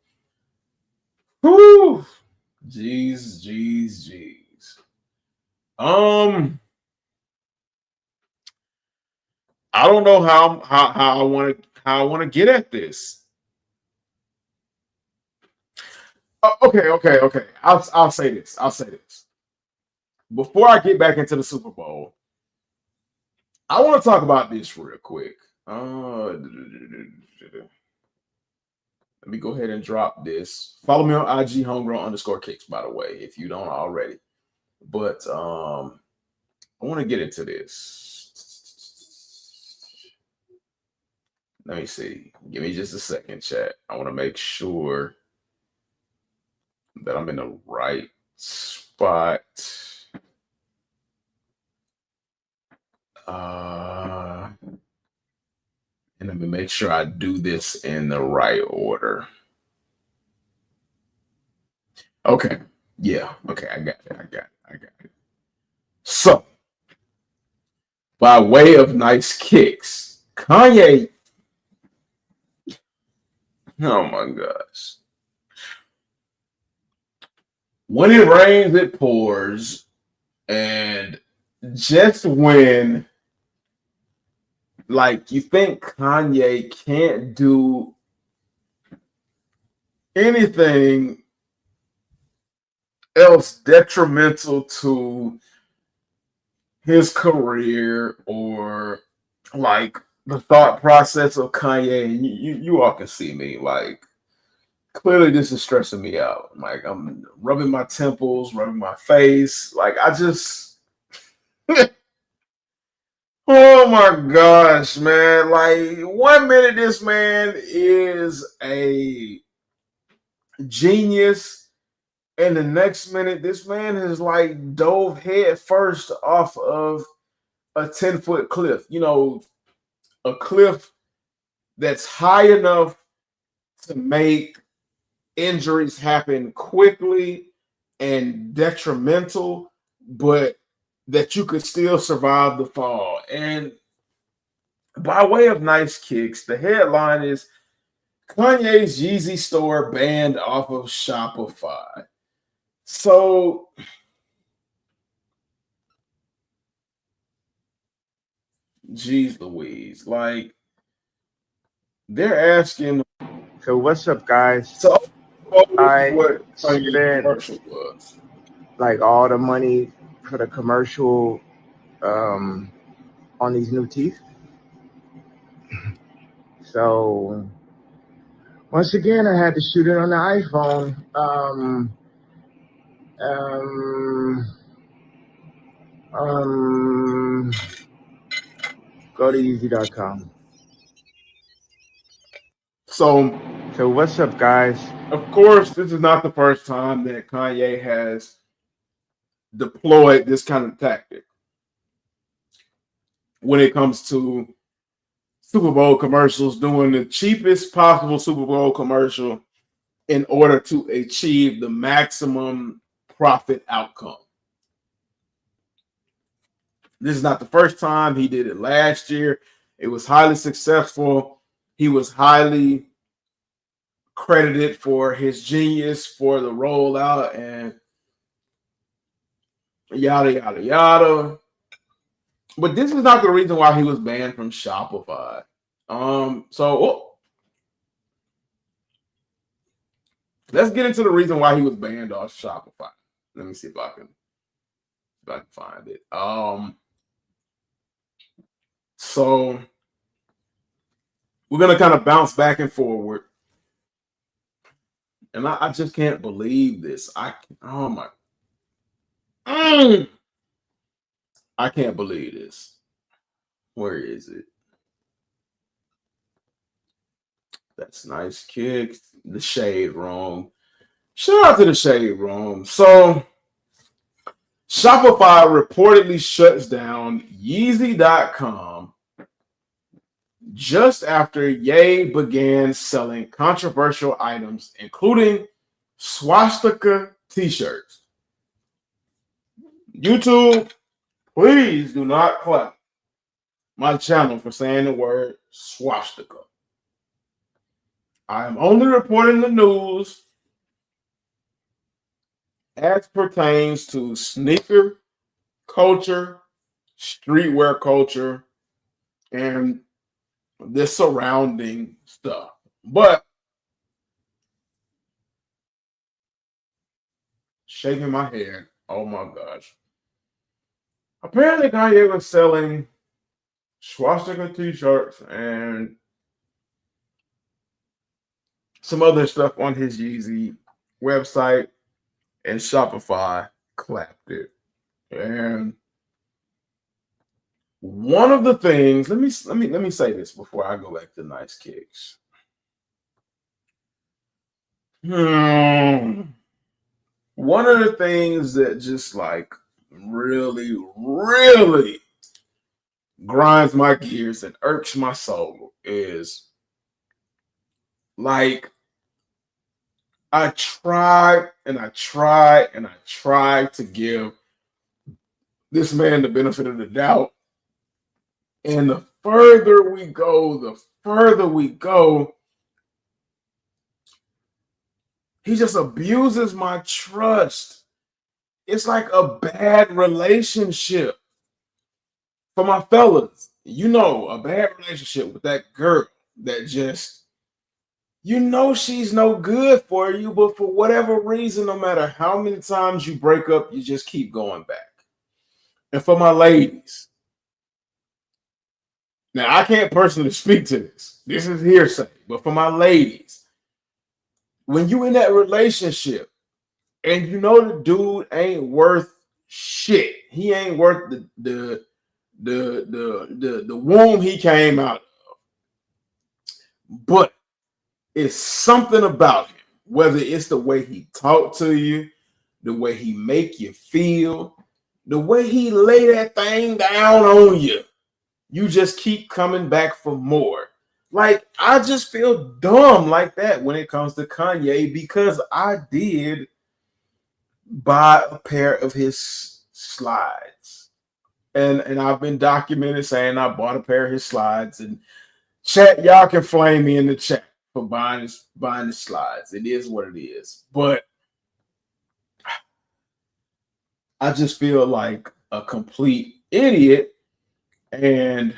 Whew. Jeez. I don't know how I want to get at this. Okay. I'll say this. Before I get back into the Super Bowl, I want to talk about this real quick. Let Let me go ahead and drop this. Follow me on IG, homegrown_kicks, by the way, if you don't already. But I want to get into this. Let me see. Give me just a second, chat. I want to make sure that I'm in the right spot. And let me make sure I do this in the right order. Okay. Yeah. Okay. I got it. So, by way of nice kicks, Kanye. Oh my gosh. When it rains, it pours. And just when, like, you think Kanye can't do anything else detrimental to his career or like the thought process of Kanye, and you all can see me, like, clearly this is stressing me out. Like, I'm rubbing my temples, rubbing my face. Like, I just oh my gosh, man. Like, 1 minute this man is a genius, and the next minute this man has like dove head first off of a 10-foot cliff. You know, a cliff that's high enough to make injuries happen quickly and detrimental, but that you could still survive the fall. And by way of nice kicks, the headline is Kanye's Yeezy store banned off of Shopify. So geez Louise, like, they're asking. So what's up, guys? So I what spent commercial was? like all the money for the commercial on these new teeth. So once again, I had to shoot it on the iPhone. Go to Yeezy.com. So what's up, guys? Of course, this is not the first time that Kanye has deployed this kind of tactic when it comes to Super Bowl commercials, doing the cheapest possible Super Bowl commercial in order to achieve the maximum profit outcome. This is not the first time. He did it last year. It was highly successful. He was highly credited for his genius for the rollout and yada, yada, yada. But this is not the reason why he was banned from Shopify. Let's get into the reason why he was banned off Shopify. Let me see if I can find it. So we're gonna kind of bounce back and forward. And I just can't believe this. I can't believe this. Where is it? That's nice kicks. The Shade Room. Shout out to the Shade Room. So Shopify reportedly shuts down Yeezy.com just after Ye began selling controversial items, including swastika t-shirts. YouTube, please do not clap my channel for saying the word swastika. I am only reporting the news as pertains to sneaker culture, streetwear culture, and the surrounding stuff. But shaking my head, oh my gosh. Apparently Kanye was selling swastika t-shirts and some other stuff on his Yeezy website, and Shopify clapped it. And one of the things, let me say this before I go back to Nice Kicks. One of the things that just like really, really grinds my gears and irks my soul is like I try to give this man the benefit of the doubt. And the further we go, he just abuses my trust. It's like a bad relationship. For my fellas, you know, a bad relationship with that girl that just, you know, she's no good for you, but for whatever reason, no matter how many times you break up, you just keep going back. And for my ladies, now I can't personally speak to this. This is hearsay. But for my ladies, when you in that relationship and you know the dude ain't worth shit, he ain't worth the womb he came out of, but it's something about him, whether it's the way he talk to you, the way he make you feel, the way he lay that thing down on you, you just keep coming back for more. Like, I just feel dumb like that when it comes to Kanye, because I did buy a pair of his slides. And I've been documented saying I bought a pair of his slides. And chat, y'all can flame me in the chat for buying the slides. It is what it is. But I just feel like a complete idiot. And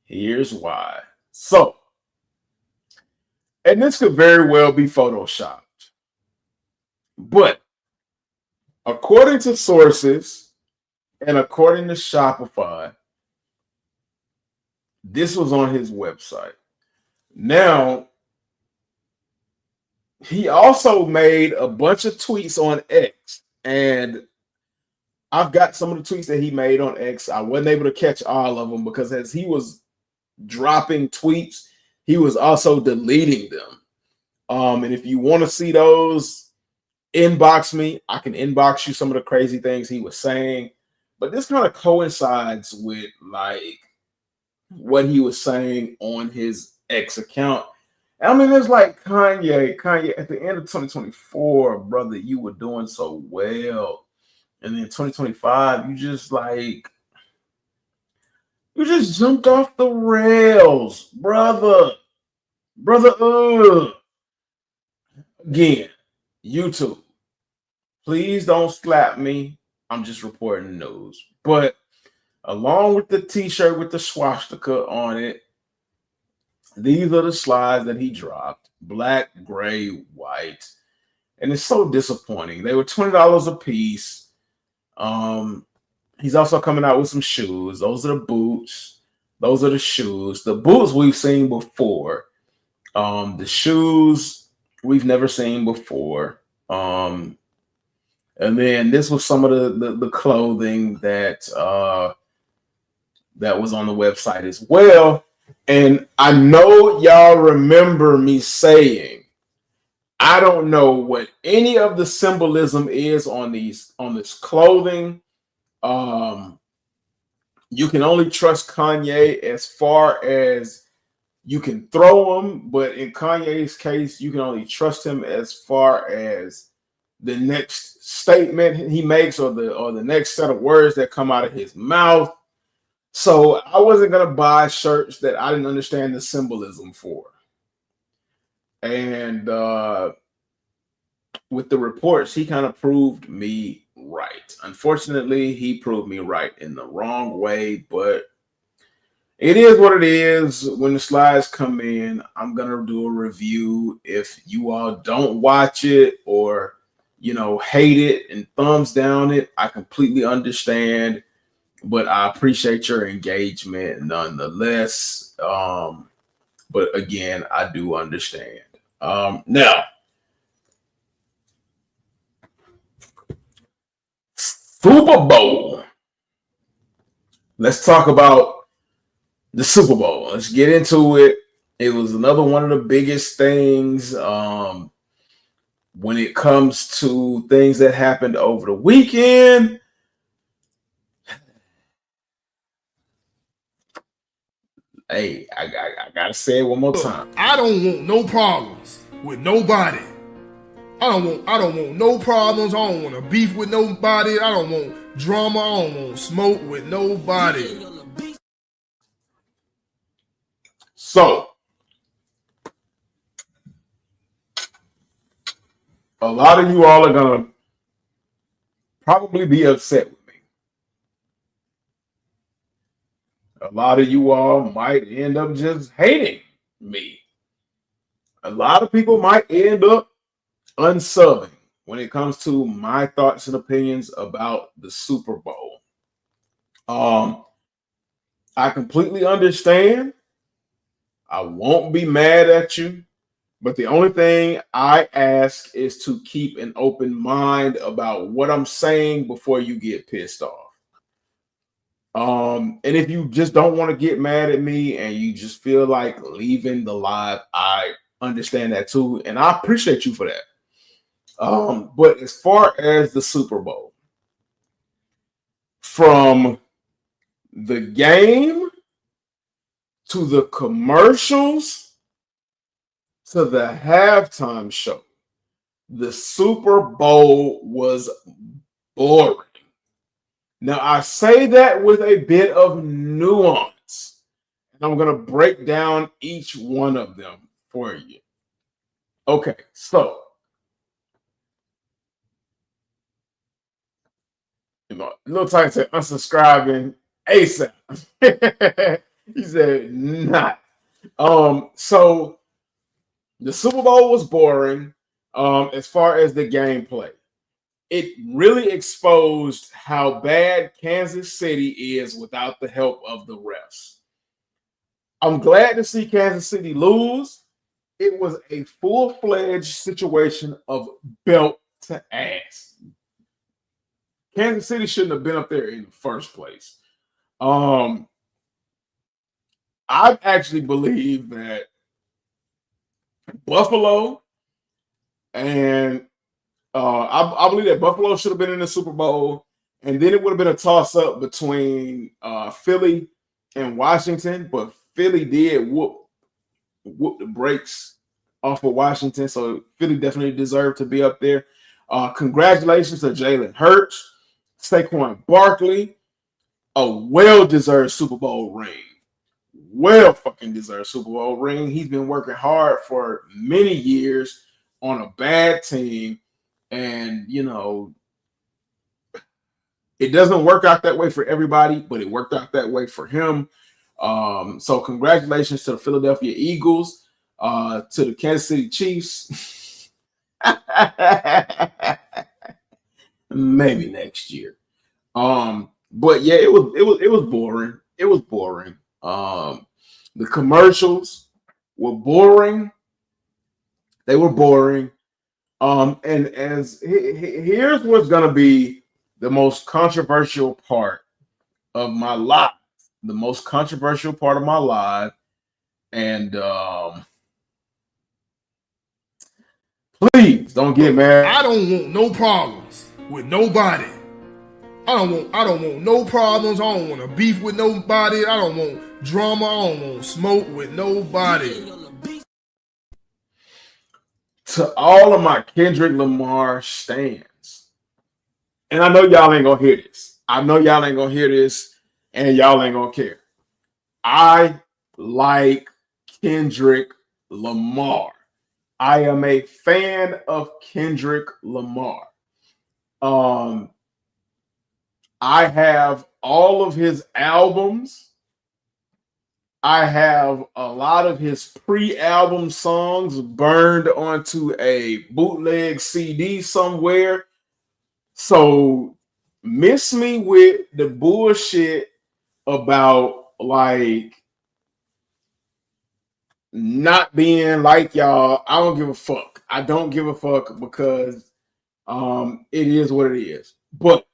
here's why. So, and this could very well be photoshopped, but according to sources and according to Shopify, this was on his website. Now, he also made a bunch of tweets on X, and I've got some of the tweets that he made on X. I wasn't able to catch all of them because as he was dropping tweets, he was also deleting them. And if you want to see those, inbox me. I can inbox you some of the crazy things he was saying. But this kind of coincides with like what he was saying on his X account. I mean, it's like Kanye, at the end of 2024, brother, you were doing so well. And then 2025, you just jumped off the rails, brother. Again, YouTube, please don't slap me. I'm just reporting news. But along with the t-shirt with the swastika on it, these are the slides that he dropped. Black, gray, white. And it's so disappointing. They were $20 a piece. He's also coming out with some shoes. Those are the boots. Those are the shoes. The boots we've seen before. The shoes we've never seen before. And then this was some of the clothing that was on the website as well. And I know y'all remember me saying, I don't know what any of the symbolism is on this clothing. You can only trust Kanye as far as you can throw him, but in Kanye's case, you can only trust him as far as the next statement he makes or the next set of words that come out of his mouth. So I wasn't gonna buy shirts that I didn't understand the symbolism for. And with the reports, he kind of proved me right. Unfortunately, he proved me right in the wrong way, but it is what it is. When the slides come in, I'm gonna do a review. If you all don't watch it or hate it and thumbs down it, I completely understand. but I appreciate your engagement nonetheless. But again, I do understand. Now, Super Bowl. Let's talk about the Super Bowl. Let's get into it. It was another one of the biggest things when it comes to things that happened over the weekend. Hey, I gotta say it one more time. I don't want no problems with nobody. I don't want no problems. I don't want to beef with nobody. I don't want drama. I don't want smoke with nobody. So, a lot of you all are gonna probably be upset with me. A lot of you all might end up just hating me. A lot of people might end up unsubbing when it comes to my thoughts and opinions about the Super Bowl. I completely understand. I won't be mad at you, but the only thing I ask is to keep an open mind about what I'm saying before you get pissed off. And if you just don't want to get mad at me and you just feel like leaving the live, I understand that too, and I appreciate you for that. But as far as the Super Bowl, from the game to the commercials to the halftime show, the Super Bowl was boring. Now, I say that with a bit of nuance, and I'm going to break down each one of them for you. Okay, so Lil Titan said unsubscribing ASAP. He said not. So the Super Bowl was boring as far as the gameplay. It really exposed how bad Kansas City is without the help of the refs. I'm glad to see Kansas City lose. It was a full-fledged situation of belt to ass. Kansas City shouldn't have been up there in the first place. I actually believe that Buffalo and I believe that Buffalo should have been in the Super Bowl, and then it would have been a toss-up between Philly and Washington, but Philly did whoop the brakes off of Washington, so Philly definitely deserved to be up there. Congratulations to Jalen Hurts, Saquon Barkley, a well-deserved Super Bowl ring. Well fucking deserved Super Bowl ring. He's been working hard for many years on a bad team, and you know it doesn't work out that way for everybody, but it worked out that way for him. So congratulations to the Philadelphia Eagles, to the Kansas City Chiefs. Maybe next year. But yeah, it was boring. It was boring. The commercials were boring. They were boring. And as here's what's gonna be the most controversial part of my life. The most controversial part of my life. And please don't get mad. I don't want no problems with nobody. I don't want no problems. I don't want to beef with nobody. I don't want drama. I don't want smoke with nobody. To all of my Kendrick Lamar stans, and I know y'all ain't gonna hear this. I know y'all ain't gonna hear this, and y'all ain't gonna care. I like Kendrick Lamar. I am a fan of Kendrick Lamar. I have all of his albums. I have a lot of his pre-album songs burned onto a bootleg CD somewhere. So miss me with the bullshit about like not being like y'all. I don't give a fuck. I don't give a fuck because it is what it is. But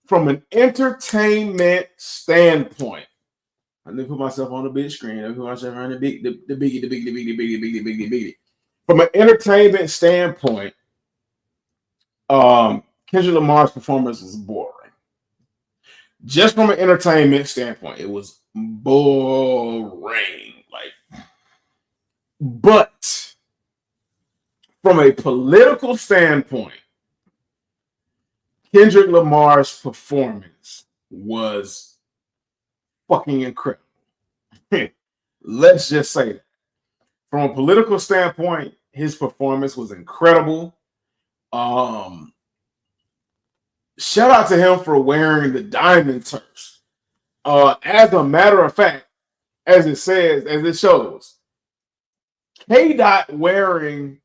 from an entertainment standpoint, let me put myself on the big screen. Let me put myself on the biggie. From an entertainment standpoint, Kendrick Lamar's performance was boring. Just from an entertainment standpoint, it was boring. But from a political standpoint, Kendrick Lamar's performance was fucking incredible. Let's just say that. From a political standpoint, his performance was incredible. Shout out to him for wearing the diamond turf. As a matter of fact, as it shows, K-Dot wearing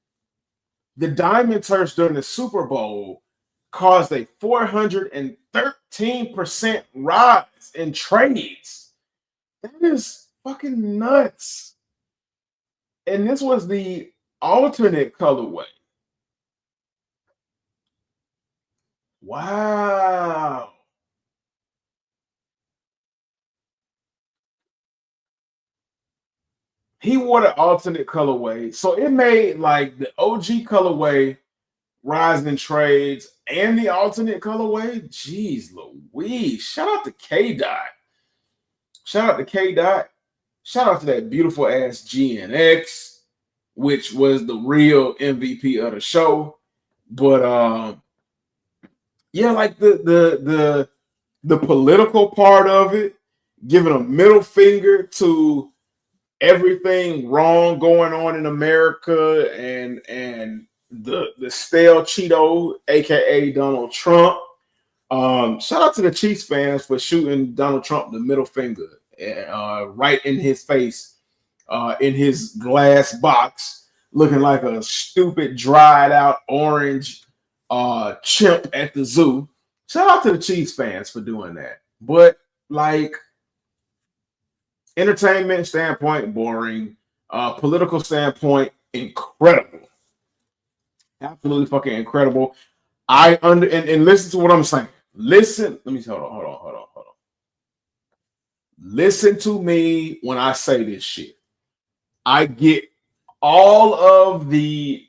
the diamond turf during the Super Bowl caused a 413% rise in trades. That is fucking nuts. And this was the alternate colorway. Wow. He wore the alternate colorway. So it made like the OG colorway rise in trades and the alternate colorway. Jeez Louise. Shout out to K-Dot. Shout out to K-Dot. Shout out to that beautiful ass GNX, which was the real MVP of the show. But yeah, like the political part of it, giving a middle finger to everything wrong going on in America and the stale Cheeto, aka Donald Trump. Shout out to the Chiefs fans for shooting Donald Trump the middle finger right in his face, in his glass box, looking like a stupid dried out orange chimp at the zoo. Shout out to the Chiefs fans for doing that. But like, entertainment standpoint, boring. Political standpoint, incredible. Absolutely fucking incredible. And listen to what I'm saying. Listen, let me hold on. Listen to me when I say this shit. I get all of the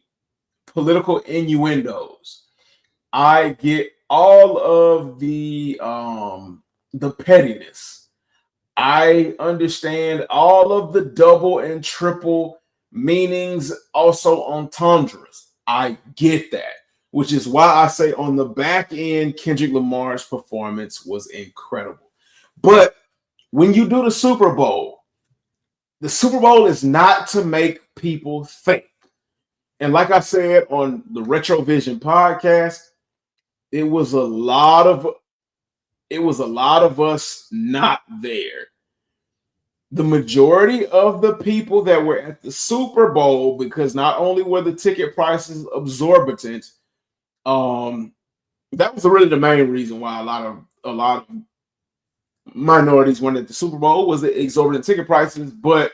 political innuendos. I get all of the pettiness. I understand all of the double and triple meanings, also entendres. I get that, which is why I say on the back end, Kendrick Lamar's performance was incredible. But when you do the Super Bowl is not to make people think. And like I said on the Retrovision podcast, it was a lot of us not there. The majority of the people that were at the Super Bowl, because not only were the ticket prices exorbitant, that was really the main reason why a lot of minorities went at the Super Bowl, was the exorbitant ticket prices. But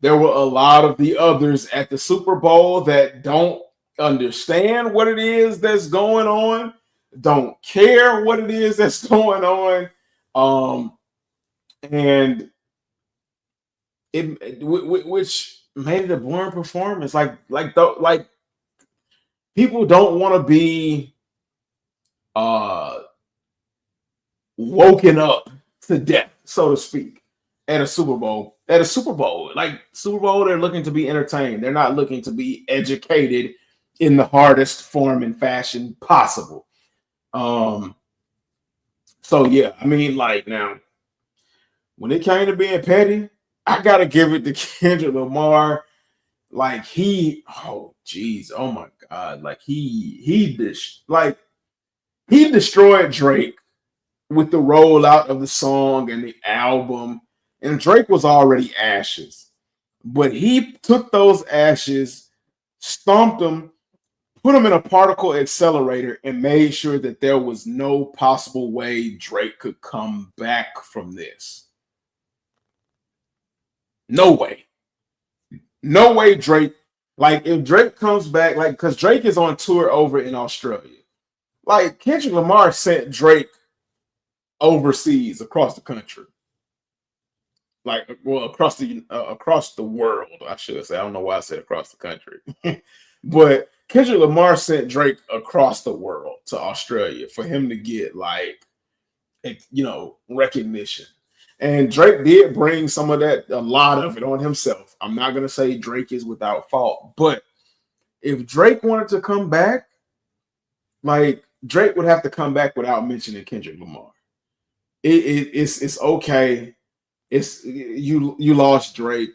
there were a lot of the others at the Super Bowl that don't understand what it is that's going on, don't care what it is that's going on, and which made it a boring performance. Like people don't want to be woken up to death, so to speak, at a Super Bowl. At a Super Bowl, like Super Bowl, they're looking to be entertained. They're not looking to be educated in the hardest form and fashion possible. So yeah, I mean, like, now, when it came to being petty, I gotta give it to Kendrick Lamar. Like, he destroyed Drake with the rollout of the song and the album. And Drake was already ashes, but he took those ashes, stomped them, put them in a particle accelerator and made sure that there was no possible way Drake could come back from this. No way. No way Drake, like if Drake comes back, like because Drake is on tour over in Australia. Like Kendrick Lamar sent Drake overseas across the country. Like, well, across the world, I should say. I don't know why I said across the country. But Kendrick Lamar sent Drake across the world to Australia for him to get like, you know, recognition. And Drake did bring some of that, a lot of it on himself. I'm not going to say Drake is without fault, but if Drake wanted to come back, like Drake would have to come back without mentioning Kendrick Lamar. It's okay. It's you lost Drake.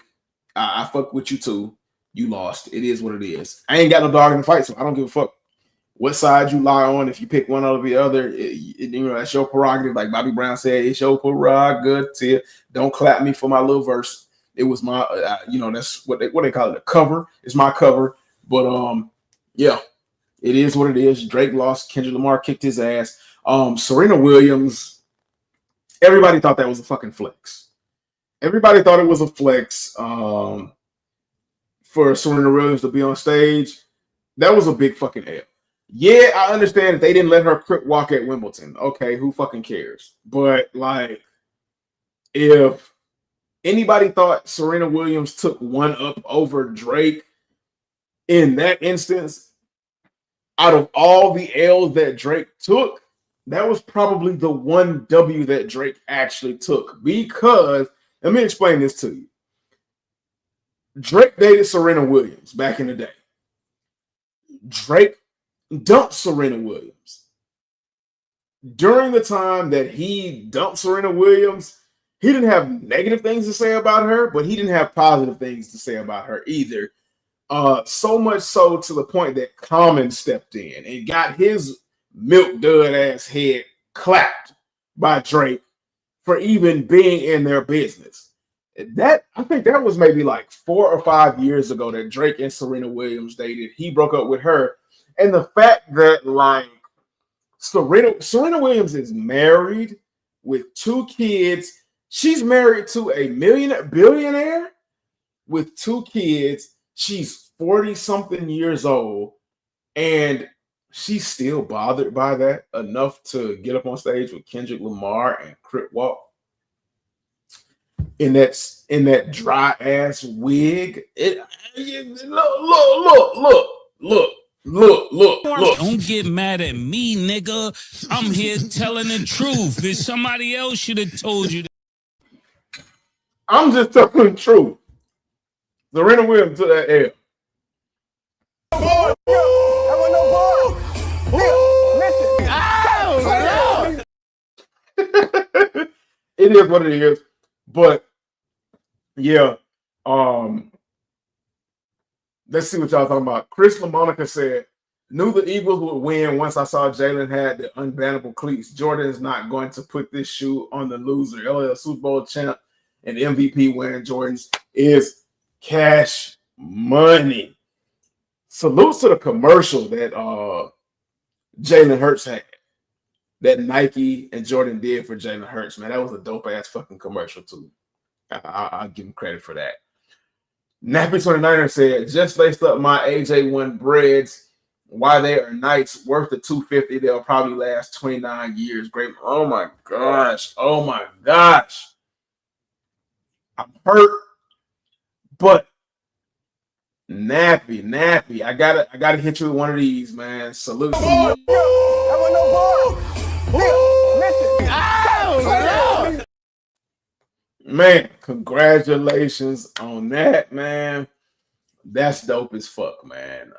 I fuck with you too. You lost. It is what it is. I ain't got no dog in the fight, so I don't give a fuck what side you lie on. If you pick one over the other, you know, that's your prerogative. Like Bobby Brown said, it's your prerogative. Don't clap me for my little verse. It was my, you know, that's what they call it, a cover. It's my cover. But yeah, it is what it is. Drake lost. Kendrick Lamar kicked his ass. Serena Williams. Everybody thought that was a fucking flex. Everybody thought it was a flex for Serena Williams to be on stage. That was a big fucking L. Yeah, I understand that they didn't let her crip walk at Wimbledon. Okay, who fucking cares? But like, if anybody thought Serena Williams took one up over Drake in that instance, out of all the L's that Drake took, that was probably the one W that Drake actually took. Because, let me explain this to you. Drake dated Serena Williams back in the day. Drake dumped Serena Williams. During the time that he dumped Serena Williams, he didn't have negative things to say about her, but he didn't have positive things to say about her either. So much so to the point that Common stepped in and got his milk dud ass head clapped by Drake for even being in their business. That, I think that was maybe like 4 or 5 years ago that Drake and Serena Williams dated. He broke up with her. And the fact that like Serena Williams is married with 2 kids. She's married to a billionaire with 2 kids. She's 40-something years old. And she's still bothered by that enough to get up on stage with Kendrick Lamar and crip walk in that dry ass wig. Look. Don't get mad at me, nigga. I'm here telling the truth. If somebody else should have told you that. I'm just telling the truth. Serena Williams took that L. It is what it is. But yeah, let's see what y'all talking about. Chris LaMonica said, knew the Eagles would win once I saw Jalen had the unbannable cleats. Jordan is not going to put this shoe on the loser. LL Super Bowl champ and MVP wearing Jordans is cash money. Salutes to the commercial that Jalen Hurts had, that Nike and Jordan did for Jalen Hurts, man. That was a dope ass fucking commercial too. I'll give him credit for that. Nappy29er said, just laced up my AJ1 breads. Why they are nights worth the $250. They'll probably last 29 years. Great. Oh my gosh. I'm hurt, but Nappy. I gotta hit you with one of these, man. Salute to you. Man, congratulations on that, man. That's dope as fuck, man.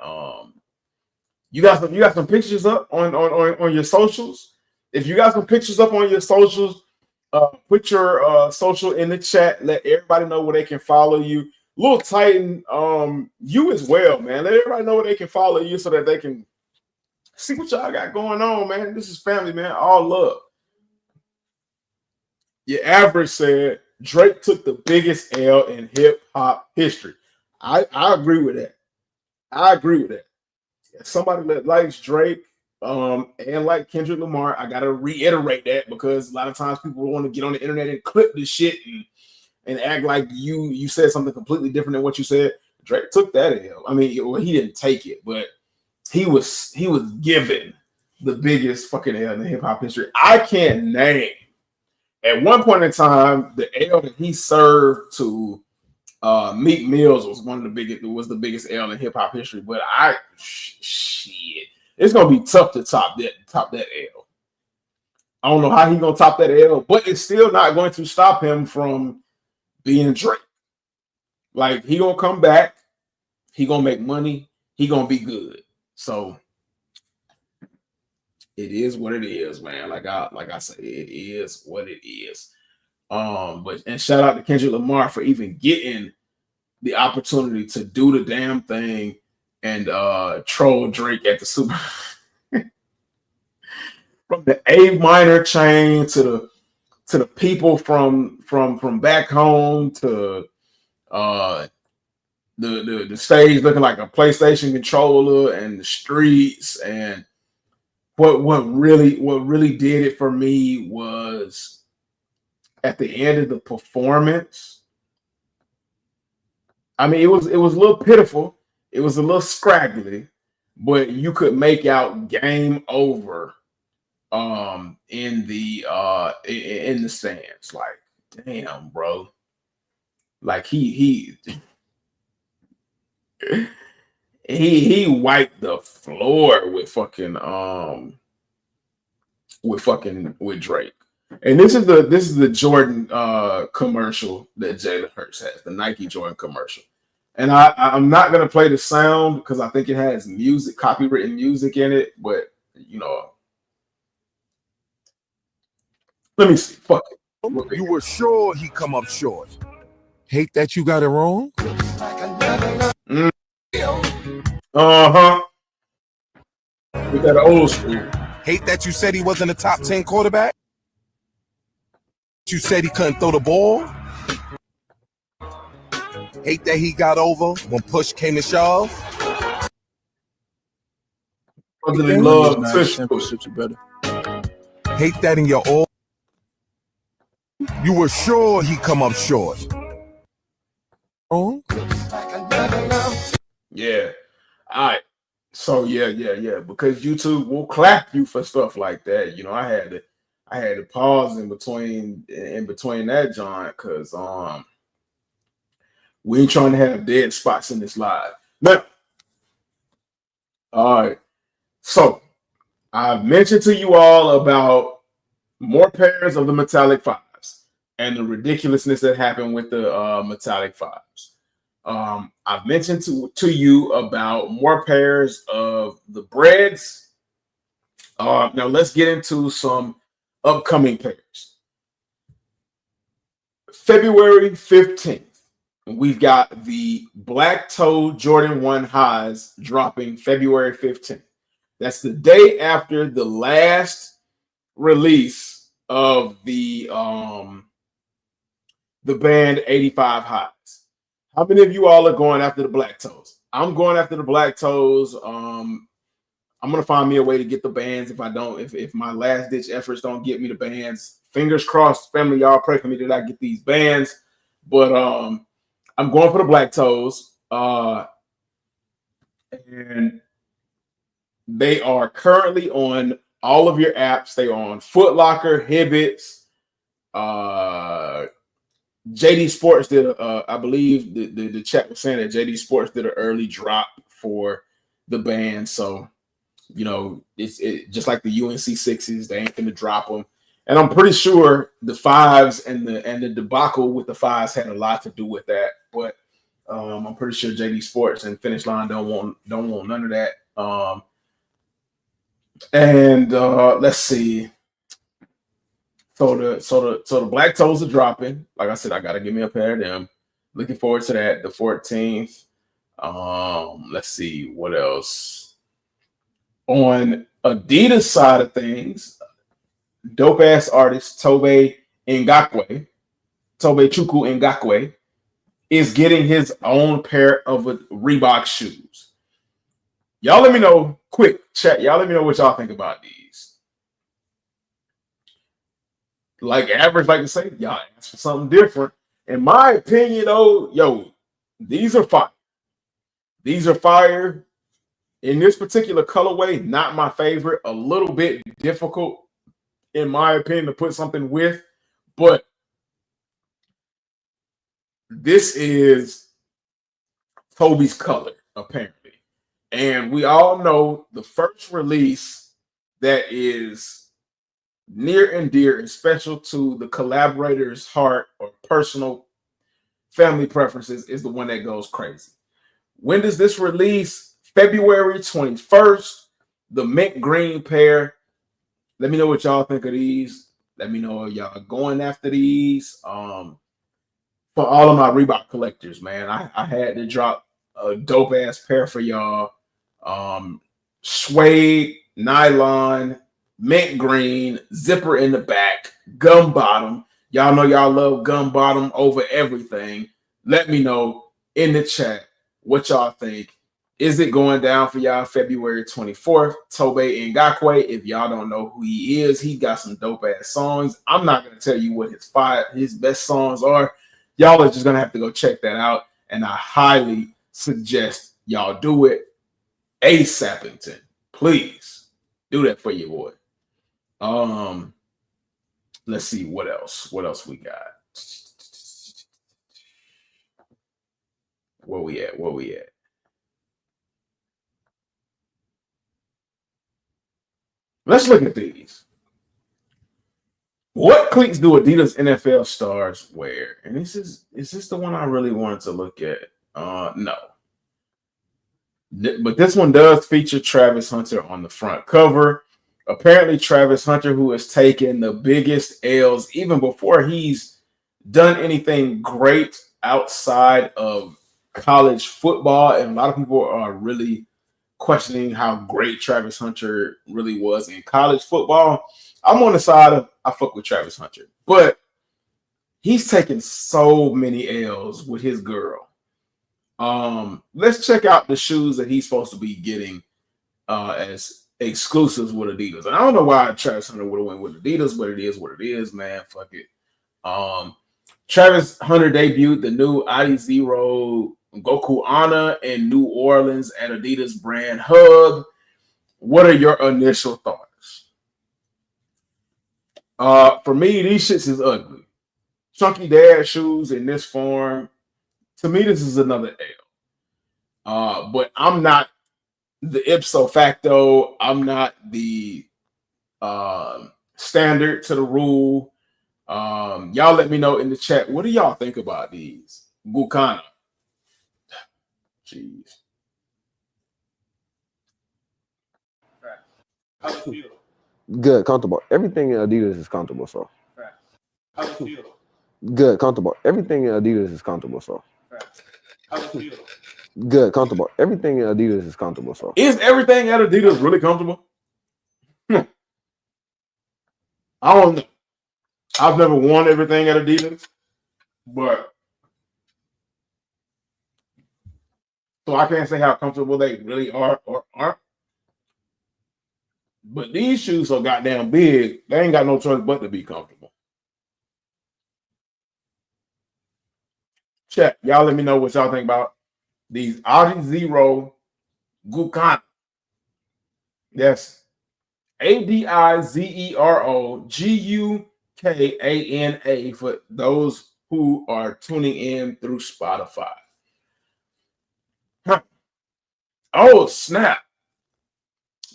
You got some pictures up on your socials. If you got some pictures up on your socials, put your social in the chat. Let everybody know where they can follow you. Lil Titan, you as well, man. Let everybody know where they can follow you so that they can see what y'all got going on, man. This is family, man. All love. Your average said Drake took the biggest L in hip hop history. I agree with that. somebody that likes Drake and like Kendrick Lamar, I gotta reiterate that because a lot of times people want to get on the internet and clip this shit and act like you said something completely different than what you said. Drake took that L. I mean, well, he didn't take it, but he was given the biggest fucking L in hip hop history. I can't name at one point in time the L that he served to Meek Mills was the biggest L in hip hop history. But shit, it's gonna be tough to top that L. I don't know how he's gonna top that L, but it's still not going to stop him from being Drake. Like, he gonna come back, he gonna make money, he gonna be good. So it is what it is, man. Like I say, it is what it is. And shout out to Kendrick Lamar for even getting the opportunity to do the damn thing and troll Drake at the Super. From the A minor chain to the people from back home to the stage looking like a PlayStation controller and the streets. And what really did it for me was at the end of the performance. I mean, it was a little pitiful, it was a little scraggly, but you could make out game over in the stands. Like, damn, bro. Like he wiped the floor with Drake. And this is the Jordan commercial that Jalen Hurts has, the Nike Jordan commercial. And I'm not gonna play the sound because I think it has music, copywritten music in it, but you know, let me see. Fuck it. You were sure he come up short. Hate that you got it wrong. Uh-huh. We got an old school. Hate that you said he wasn't a top 10 quarterback. You said he couldn't throw the ball. Hate that he got over when push came to shove. Hate that in your all. You were sure he come up short. Oh. Yeah. All right. So yeah. Because YouTube will clap you for stuff like that. You know, I had to pause in between that, John, because we ain't trying to have dead spots in this live. Now, all right. So I've mentioned to you all about more pairs of the metallic fives and the ridiculousness that happened with the metallic fives. I've mentioned to you about more pairs of the breads. Now let's get into some upcoming pairs. February 15th, we've got the Black Toe Jordan 1 highs dropping February 15th. That's the day after the last release of the band 85 highs. How many of you all are going after the Black Toes? I'm going after the Black Toes. I'm gonna find me a way to get the bands. If my last ditch efforts don't get me the bands, fingers crossed, family, y'all pray for me that I get these bands. But I'm going for the Black Toes. And they are currently on all of your apps. They are on Foot Locker, Hibbits, JD Sports did, I believe the chat was saying that JD Sports did an early drop for the band. So, you know, it's just like the UNC sixes, they ain't gonna drop them. And I'm pretty sure the fives and the debacle with the fives had a lot to do with that. But I'm pretty sure JD Sports and Finish Line don't want none of that. Let's see. So the Black Toes are dropping. Like I said, I gotta give me a pair of them. Looking forward to that. The 14th. Let's see what else. On Adidas side of things, dope ass artist Tobe Chukwu Ngakwe is getting his own pair of Reebok shoes. Y'all let me know, quick chat. Y'all let me know what y'all think about these. Like average, like to say, y'all ask for something different. In my opinion, though, yo, these are fire. These are fire. In this particular colorway, not my favorite. A little bit difficult, in my opinion, to put something with. But this is Toby's color, apparently. And we all know the first release that is near and dear and special to the collaborator's heart or personal family preferences is the one that goes crazy. When does this release? February 21st, the mint green pair. Let me know what y'all think of these. Let me know if y'all going after these. For all of my Reebok collectors, man, I had to drop a dope ass pair for y'all. Suede, nylon, mint green, zipper in the back, gum bottom. Y'all know y'all love gum bottom over everything. Let me know in the chat what y'all think. Is it going down for y'all February 24th? Tobe Ngakwe, if y'all don't know who he is, he got some dope ass songs. I'm not going to tell you what his best songs are. Y'all are just going to have to go check that out. And I highly suggest y'all do it. ASAPington, please do that for your boy. Let's see what else. What else we got? Where we at? Let's look at these. What cleats do Adidas NFL stars wear? And is this the one I really wanted to look at? No. But this one does feature Travis Hunter on the front cover. Apparently, Travis Hunter, who has taken the biggest L's even before he's done anything great outside of college football. And a lot of people are really questioning how great Travis Hunter really was in college football. I'm on the side of I fuck with Travis Hunter, but he's taken so many L's with his girl. Let's check out the shoes that he's supposed to be getting as exclusives with Adidas. And I don't know why Travis Hunter would have went with Adidas, but it is what it is, man. Fuck it. Travis Hunter debuted the new ID0 Goku Ana in New Orleans at Adidas Brand Hub. What are your initial thoughts? For me, these shits is ugly. Chunky dad shoes in this form. To me, this is another L. But I'm not the ipso facto. I'm not the standard to the rule. Y'all let me know in the chat. What do y'all think about these? Gukana. Jeez. Good, comfortable. Everything in Adidas is comfortable, so. Good, comfortable. Everything in Adidas is comfortable, so. Good, comfortable. Everything in Adidas is comfortable, so. Is everything at Adidas really comfortable? I don't know. I've never worn everything at Adidas, but so I can't say how comfortable they really are or aren't. But these shoes are goddamn big. They ain't got no choice but to be comfortable. Check. Y'all let me know what y'all think about these ID0 Gukana. Yes. ADIZERO GUKANA for those who are tuning in through Spotify. Huh. Oh, snap.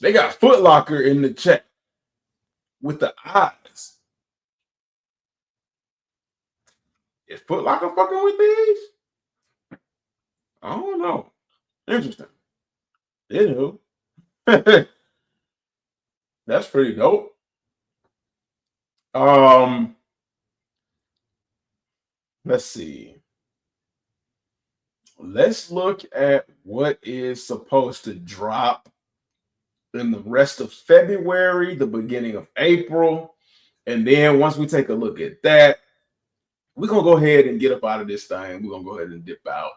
They got Foot Locker in the chat with the eyes. Is Foot Locker fucking with these? I don't know. Interesting. Anywho. That's pretty dope. Let's see. Let's look at what is supposed to drop in the rest of February, the beginning of April. And then once we take a look at that, we're going to go ahead and get up out of this thing. We're going to go ahead and dip out.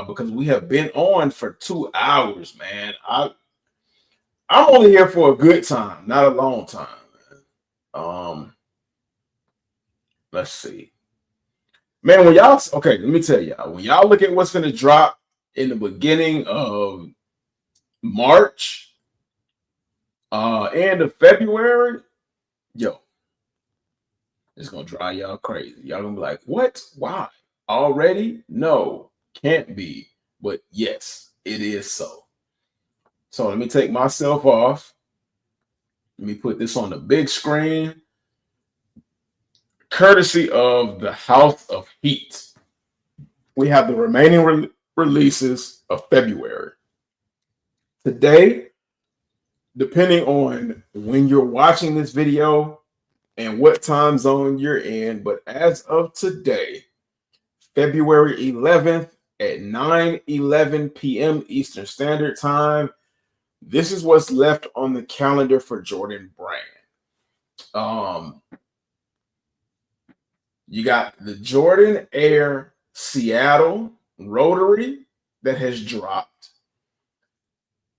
because we have been on for 2 hours, man. I'm only here for a good time, not a long time. Let's see. Man, when y'all, okay, let me tell y'all, when y'all look at what's going to drop in the beginning of March, end of February, yo, it's going to drive y'all crazy. Y'all going to be like, what? Why? Already? No, can't be. But yes, it is so. So let me take myself off. Let me put this on the big screen. Courtesy of the House of Heat. We have the remaining releases of February. Today, depending on when you're watching this video and what time zone you're in, but as of today, February 11th at 9:11 p.m. Eastern Standard Time, this is what's left on the calendar for Jordan Brand. You got the Jordan Air Seattle Rotary that has dropped.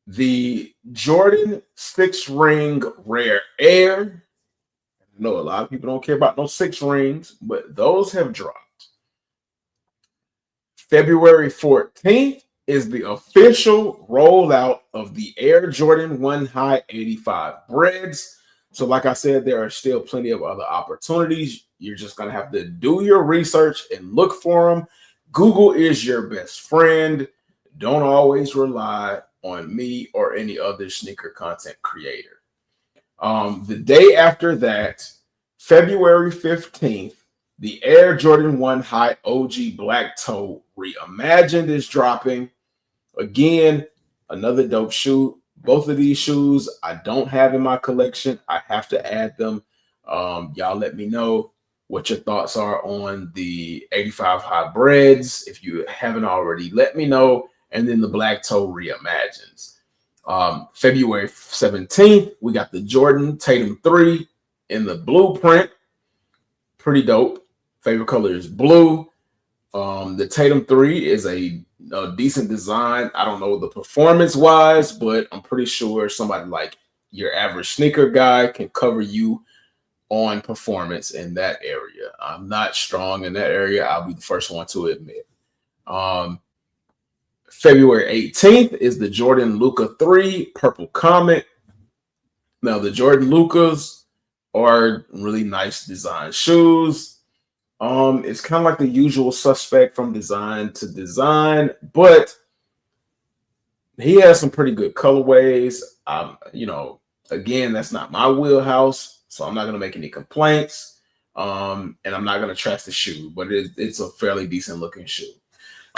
The Jordan 6-ring Rare Air. I know a lot of people don't care about no 6 rings, but those have dropped. February 14th is the official rollout of the Air Jordan 1 High 85 breads. So like I said, there are still plenty of other opportunities. You're just going to have to do your research and look for them. Google is your best friend. Don't always rely on me or any other sneaker content creator. The day after that, February 15th, the Air Jordan 1 High OG Black Toe Reimagined is dropping. Again, another dope shoe. Both of these shoes I don't have in my collection. I have to add them. Y'all let me know what your thoughts are on the 85 High breads. If you haven't already, let me know. And then the Black Toe Reimagines. February 17th, we got the Jordan Tatum 3 in the blueprint. Pretty dope. Favorite color is blue. The Tatum 3 is a decent design. I don't know the performance wise, but I'm pretty sure somebody like your average sneaker guy can cover you on performance in that area. I'm not strong in that area. I'll be the first one to admit. February 18th is the Jordan Luca 3 Purple Comet. Now, the Jordan Lucas are really nice design shoes. It's kind of like the usual suspect from design to design, but he has some pretty good colorways. Again, that's not my wheelhouse, so I'm not going to make any complaints. And I'm not going to trash the shoe, but it's a fairly decent looking shoe.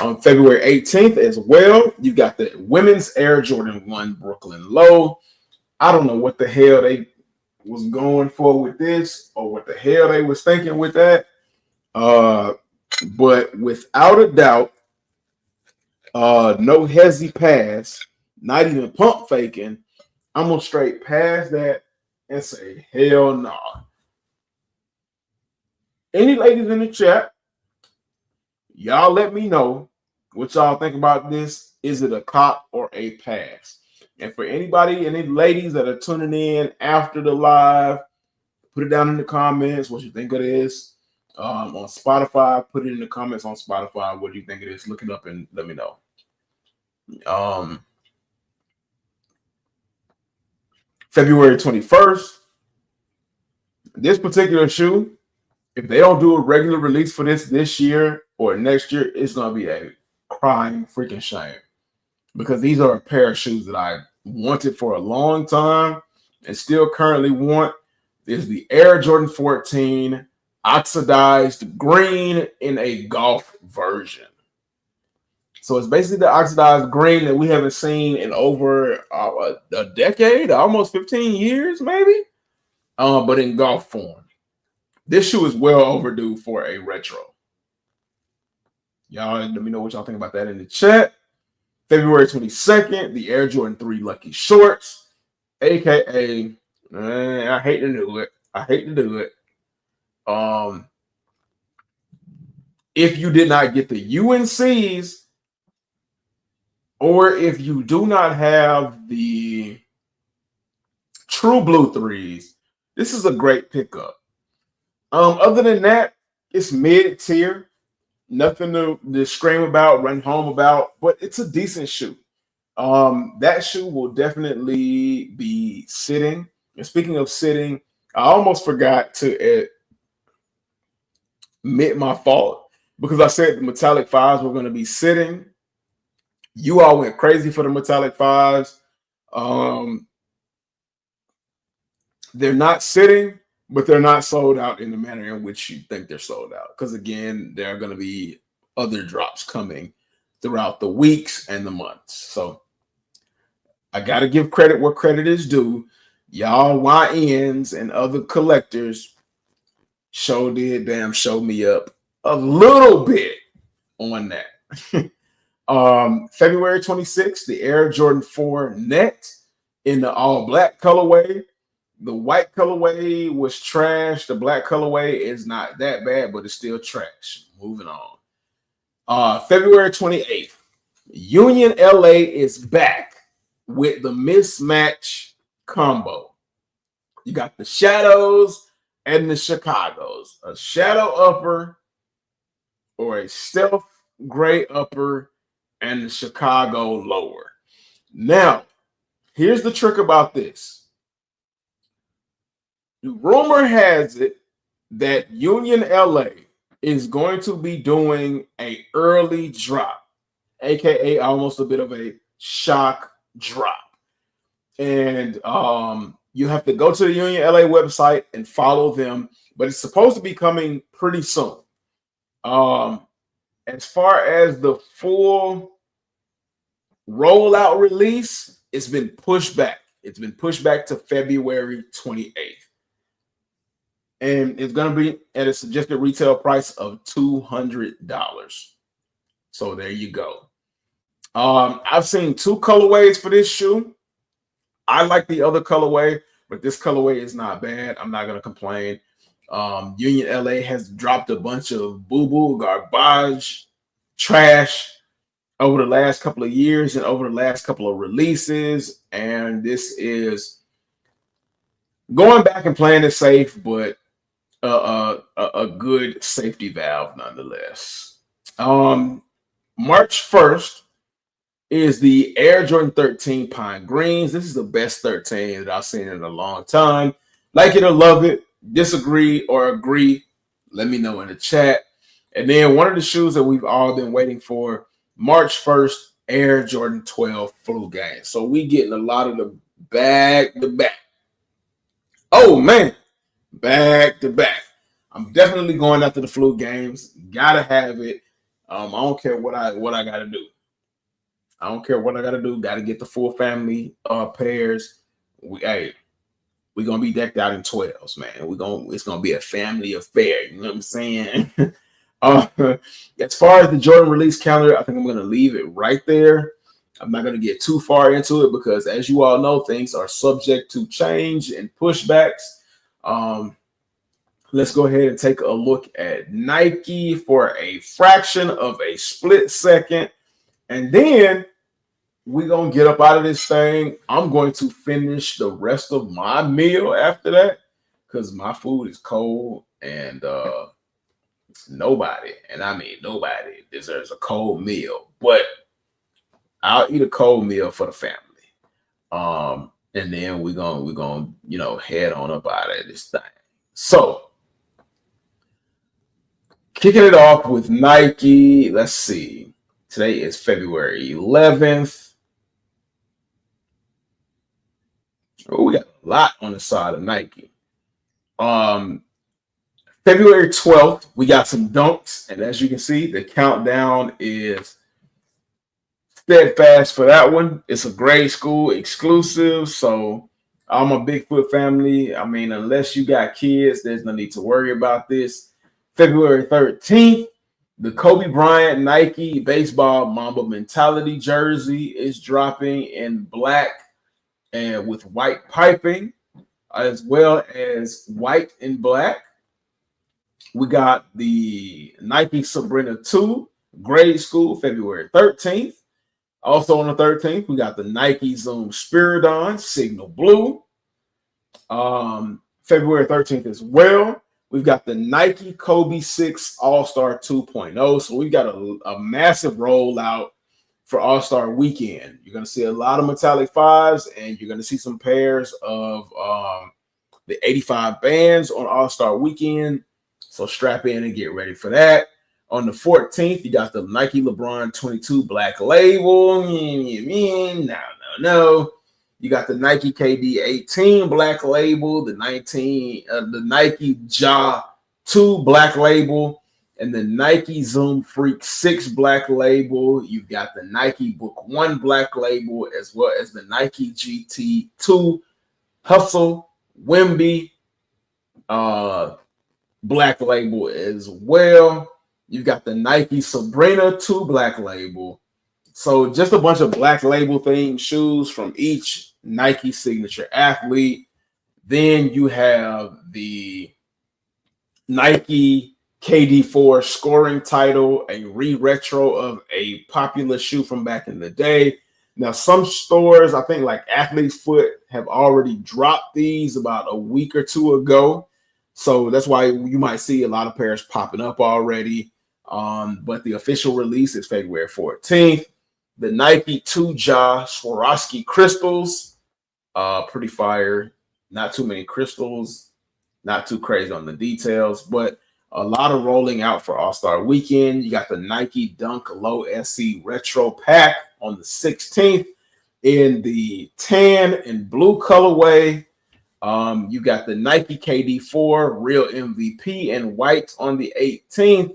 On February 18th as well, you got the women's Air Jordan 1 Brooklyn Low. I don't know what the hell they was going for with this or what the hell they was thinking with that. But without a doubt, no hezzy pass, not even pump faking. I'm gonna straight pass that and say, hell no. Nah. Any ladies in the chat, y'all let me know what y'all think about this. Is it a cop or a pass? And for anybody, any ladies that are tuning in after the live, put it down in the comments what you think of this. On Spotify, put it in the comments on Spotify. What do you think it is? Look it up and let me know. February 21st. This particular shoe, if they don't do a regular release for this year or next year, it's going to be a crying freaking shame. Because these are a pair of shoes that I wanted for a long time and still currently want. Is the Air Jordan 14 oxidized green in a golf version. So it's basically the oxidized green that we haven't seen in over a decade, almost 15 years maybe, but in golf form. This shoe is well overdue for a retro. Y'all let me know what y'all think about that in the chat. February 22nd, the Air Jordan 3 Lucky Shorts, aka I hate to do it. If you did not get the UNCs, or if you do not have the True Blue 3s, this is a great pickup. Other than that, it's mid-tier. Nothing to scream about, run home about, but it's a decent shoe. That shoe will definitely be sitting. And speaking of sitting, I almost forgot to admit my fault because I said the metallic 5s were going to be sitting. You all went crazy for the metallic 5s. They're not sitting, but they're not sold out in the manner in which you think they're sold out. Because again, there are going to be other drops coming throughout the weeks and the months. So I got to give credit where credit is due. Y'all YNs and other collectors show me up a little bit on that. February 26th, the Air Jordan 4 Net in the all black colorway. The white colorway was trash. The black colorway is not that bad, but it's still trash. Moving on. February 28th, Union LA is back with the mismatch combo. You got the shadows and the Chicago's. A shadow upper or a stealth gray upper and the Chicago lower. Now, here's the trick about this. The rumor has it that Union LA is going to be doing an early drop, aka almost a bit of a shock drop. And you have to go to the Union LA website and follow them, but it's supposed to be coming pretty soon. As far as the full rollout release, it's been pushed back. It's been pushed back to February 28th. And it's going to be at a suggested retail price of $200. So there you go. I've seen two colorways for this shoe. I like the other colorway, but this colorway is not bad. I'm not going to complain. Union LA has dropped a bunch of boo-boo, garbage, trash over the last couple of years and over the last couple of releases. And this is going back and playing it safe, but a good safety valve nonetheless. March 1st is the Air Jordan 13 Pine Greens. This is the best 13 that I've seen in a long time. Like it or love it, disagree or agree, let me know in the chat. And then one of the shoes that we've all been waiting for, March 1st, Air Jordan 12 Flu Game. So we getting a lot of the back to back. Oh man, back to back. I'm definitely going after the flu games. Gotta have it. I don't care what I gotta do. I don't care what I gotta do. Gotta get the full family pairs. We're gonna be decked out in 12s, man. It's gonna be a family affair. You know what I'm saying? As far as the Jordan release calendar, I think I'm gonna leave it right there. I'm not gonna get too far into it because, as you all know, things are subject to change and pushbacks. Let's go ahead and take a look at Nike for a fraction of a split second. And then we're going to get up out of this thing. I'm going to finish the rest of my meal after that because my food is cold and nobody, and I mean nobody, deserves a cold meal. But I'll eat a cold meal for the family. And then we're gonna head on up out of this thing. So kicking it off with Nike. Let's see. Today is February 11th. Oh, we got a lot on the side of Nike. February 12th, we got some dunks. And as you can see, the countdown is steadfast for that one. It's a grade school exclusive. So I'm a Bigfoot family. I mean, unless you got kids, there's no need to worry about this. February 13th, the Kobe Bryant Nike Baseball Mamba Mentality jersey is dropping in black and with white piping, as well as white and black. We got the Nike Sabrina 2 grade school, February 13th. Also on the 13th, we got the Nike Zoom Spiridon Signal Blue. February 13th as well. We've got the Nike Kobe 6 All-Star 2.0. So we've got a massive rollout for All-Star Weekend. You're going to see a lot of metallic 5s, and you're going to see some pairs of the 85 bands on All-Star Weekend. So strap in and get ready for that. On the 14th, you got the Nike LeBron 22 Black Label. No. You got the Nike KD 18 Black Label, the Nike Ja 2 Black Label, and the Nike Zoom Freak 6 Black Label. You've got the Nike Book 1 Black Label, as well as the Nike GT 2 Hustle Wimby Black Label as well. You've got the Nike Sabrina 2 Black Label. So just a bunch of Black Label themed shoes from each Nike signature athlete. Then you have the Nike KD4 scoring title, a re-retro of a popular shoe from back in the day. Now, some stores, I think like Athlete's Foot, have already dropped these about a week or two ago. So that's why you might see a lot of pairs popping up already. But the official release is February 14th. The Nike 2 Ja Swarovski crystals, pretty fire. Not too many crystals, not too crazy on the details, but a lot of rolling out for All-Star Weekend. You got the Nike Dunk Low SC Retro Pack on the 16th in the tan and blue colorway. You got the Nike KD4 Real MVP in white on the 18th,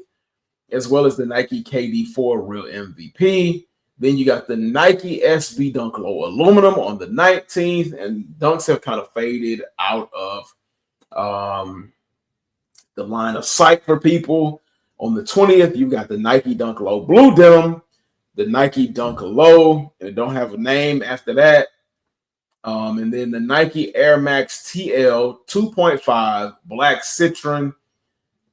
as well as the Nike KD4 Real MVP. Then you got the Nike SB Dunk Low Aluminum on the 19th, and dunks have kind of faded out of the line of sight for people. On the 20th, you got the Nike Dunk Low Blue Denim, the Nike Dunk Low, and it don't have a name after that. And then the Nike Air Max TL 2.5 Black Citron,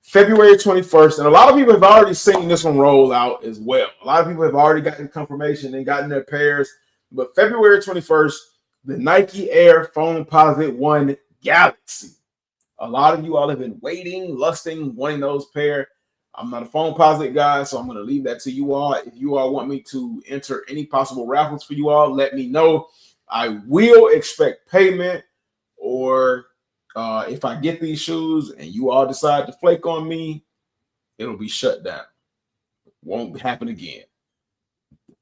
February 21st. And a lot of people have already seen this one roll out as well. A lot of people have already gotten confirmation and gotten their pairs. But February 21st, the Nike Air Foamposite 1 Galaxy. A lot of you all have been waiting, lusting, wanting those pair. I'm not a Foamposite guy, so I'm going to leave that to you all. If you all want me to enter any possible raffles for you all, let me know. I will expect payment, or if I get these shoes and you all decide to flake on me, it'll be shut down. Won't happen again.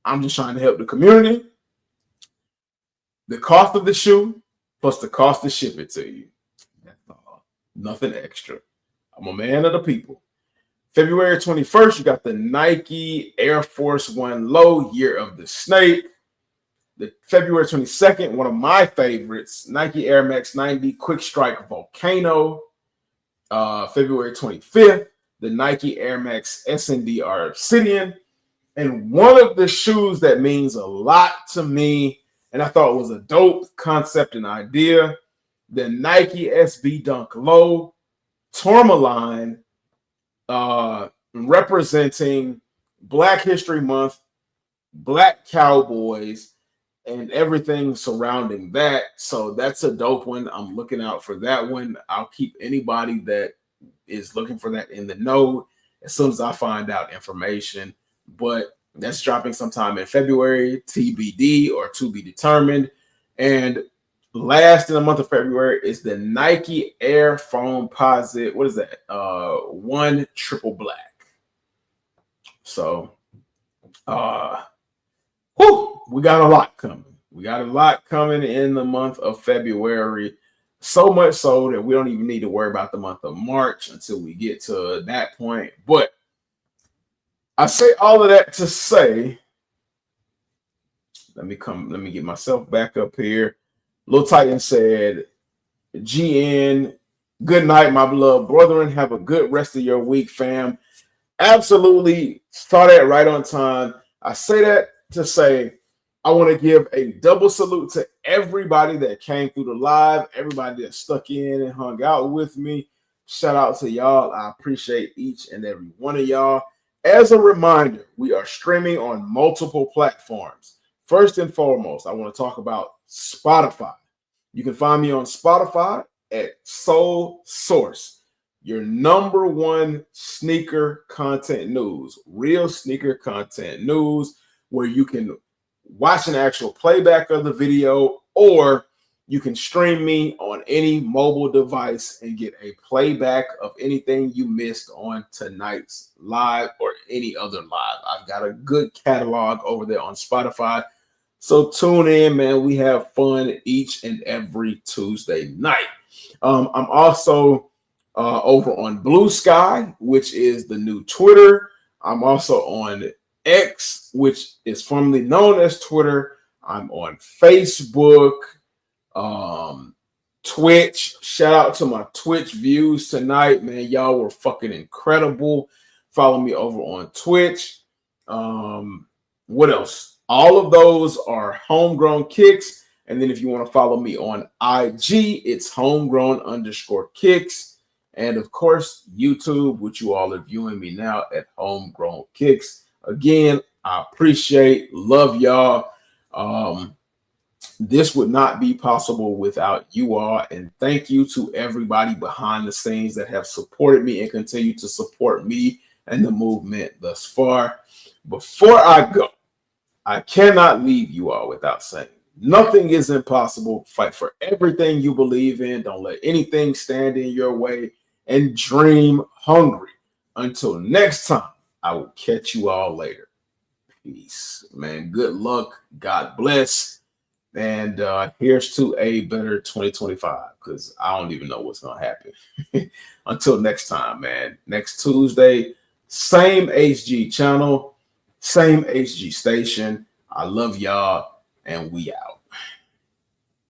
I'm just trying to help the community. The cost of the shoe plus the cost to ship it to you. That's all. Nothing extra. I'm a man of the people. February 21st, you got the Nike Air Force One Low Year of the Snake. The February 22nd, one of my favorites, Nike Air Max 90 Quick Strike Volcano. February 25th, the Nike Air Max SNDR Obsidian. And one of the shoes that means a lot to me, and I thought was a dope concept and idea, the Nike SB Dunk Low Tourmaline, representing Black History Month, Black Cowboys, and everything surrounding that. So that's a dope one. I'm looking out for that one. I'll keep anybody that is looking for that in the know as soon as I find out information. But that's dropping sometime in February, TBD or to be determined. And last in the month of February is the Nike Air Foamposite. What is that? 1 Triple Black. So, we got a lot coming. We got a lot coming in the month of February. So much so that we don't even need to worry about the month of March until we get to that point. But I say all of that to say, let me get myself back up here. Lil Titan said, GN, good night, my beloved brethren. Have a good rest of your week, fam. Absolutely. Saw that right on time. I say that to say, I want to give a double salute to everybody that came through the live, everybody that stuck in and hung out with me. Shout out to y'all. I appreciate each and every one of y'all. As a reminder, we are streaming on multiple platforms. first and foremost, I want to talk about Spotify. You can find me on Spotify at Soul Source, your #1 sneaker content news, real sneaker content news, where you can watch an actual playback of the video, or you can stream me on any mobile device and get a playback of anything you missed on tonight's live or any other live. I've got a good catalog over there on Spotify. So tune in, man. We have fun each and every Tuesday night. I'm also over on Blue Sky, which is the new Twitter. I'm also on X, which is formerly known as Twitter. I'm on Facebook, Twitch. Shout out to my Twitch views tonight, man. Y'all were fucking incredible. Follow me over on Twitch. What else? All of those are Homegrown Kicks. And then if you want to follow me on IG, it's homegrown_kicks. And of course, YouTube, which you all are viewing me now at Homegrown Kicks. Again, I appreciate, love y'all. This would not be possible without you all. And thank you to everybody behind the scenes that have supported me and continue to support me and the movement thus far. Before I go, I cannot leave you all without saying nothing is impossible. Fight for everything you believe in. Don't let anything stand in your way, and dream hungry. Until next time, I will catch you all later. Peace, man. Good luck. God bless. And here's to a better 2025, because I don't even know what's going to happen. Until next time, man. Next Tuesday, same HG channel, same HG station. I love y'all, and we out.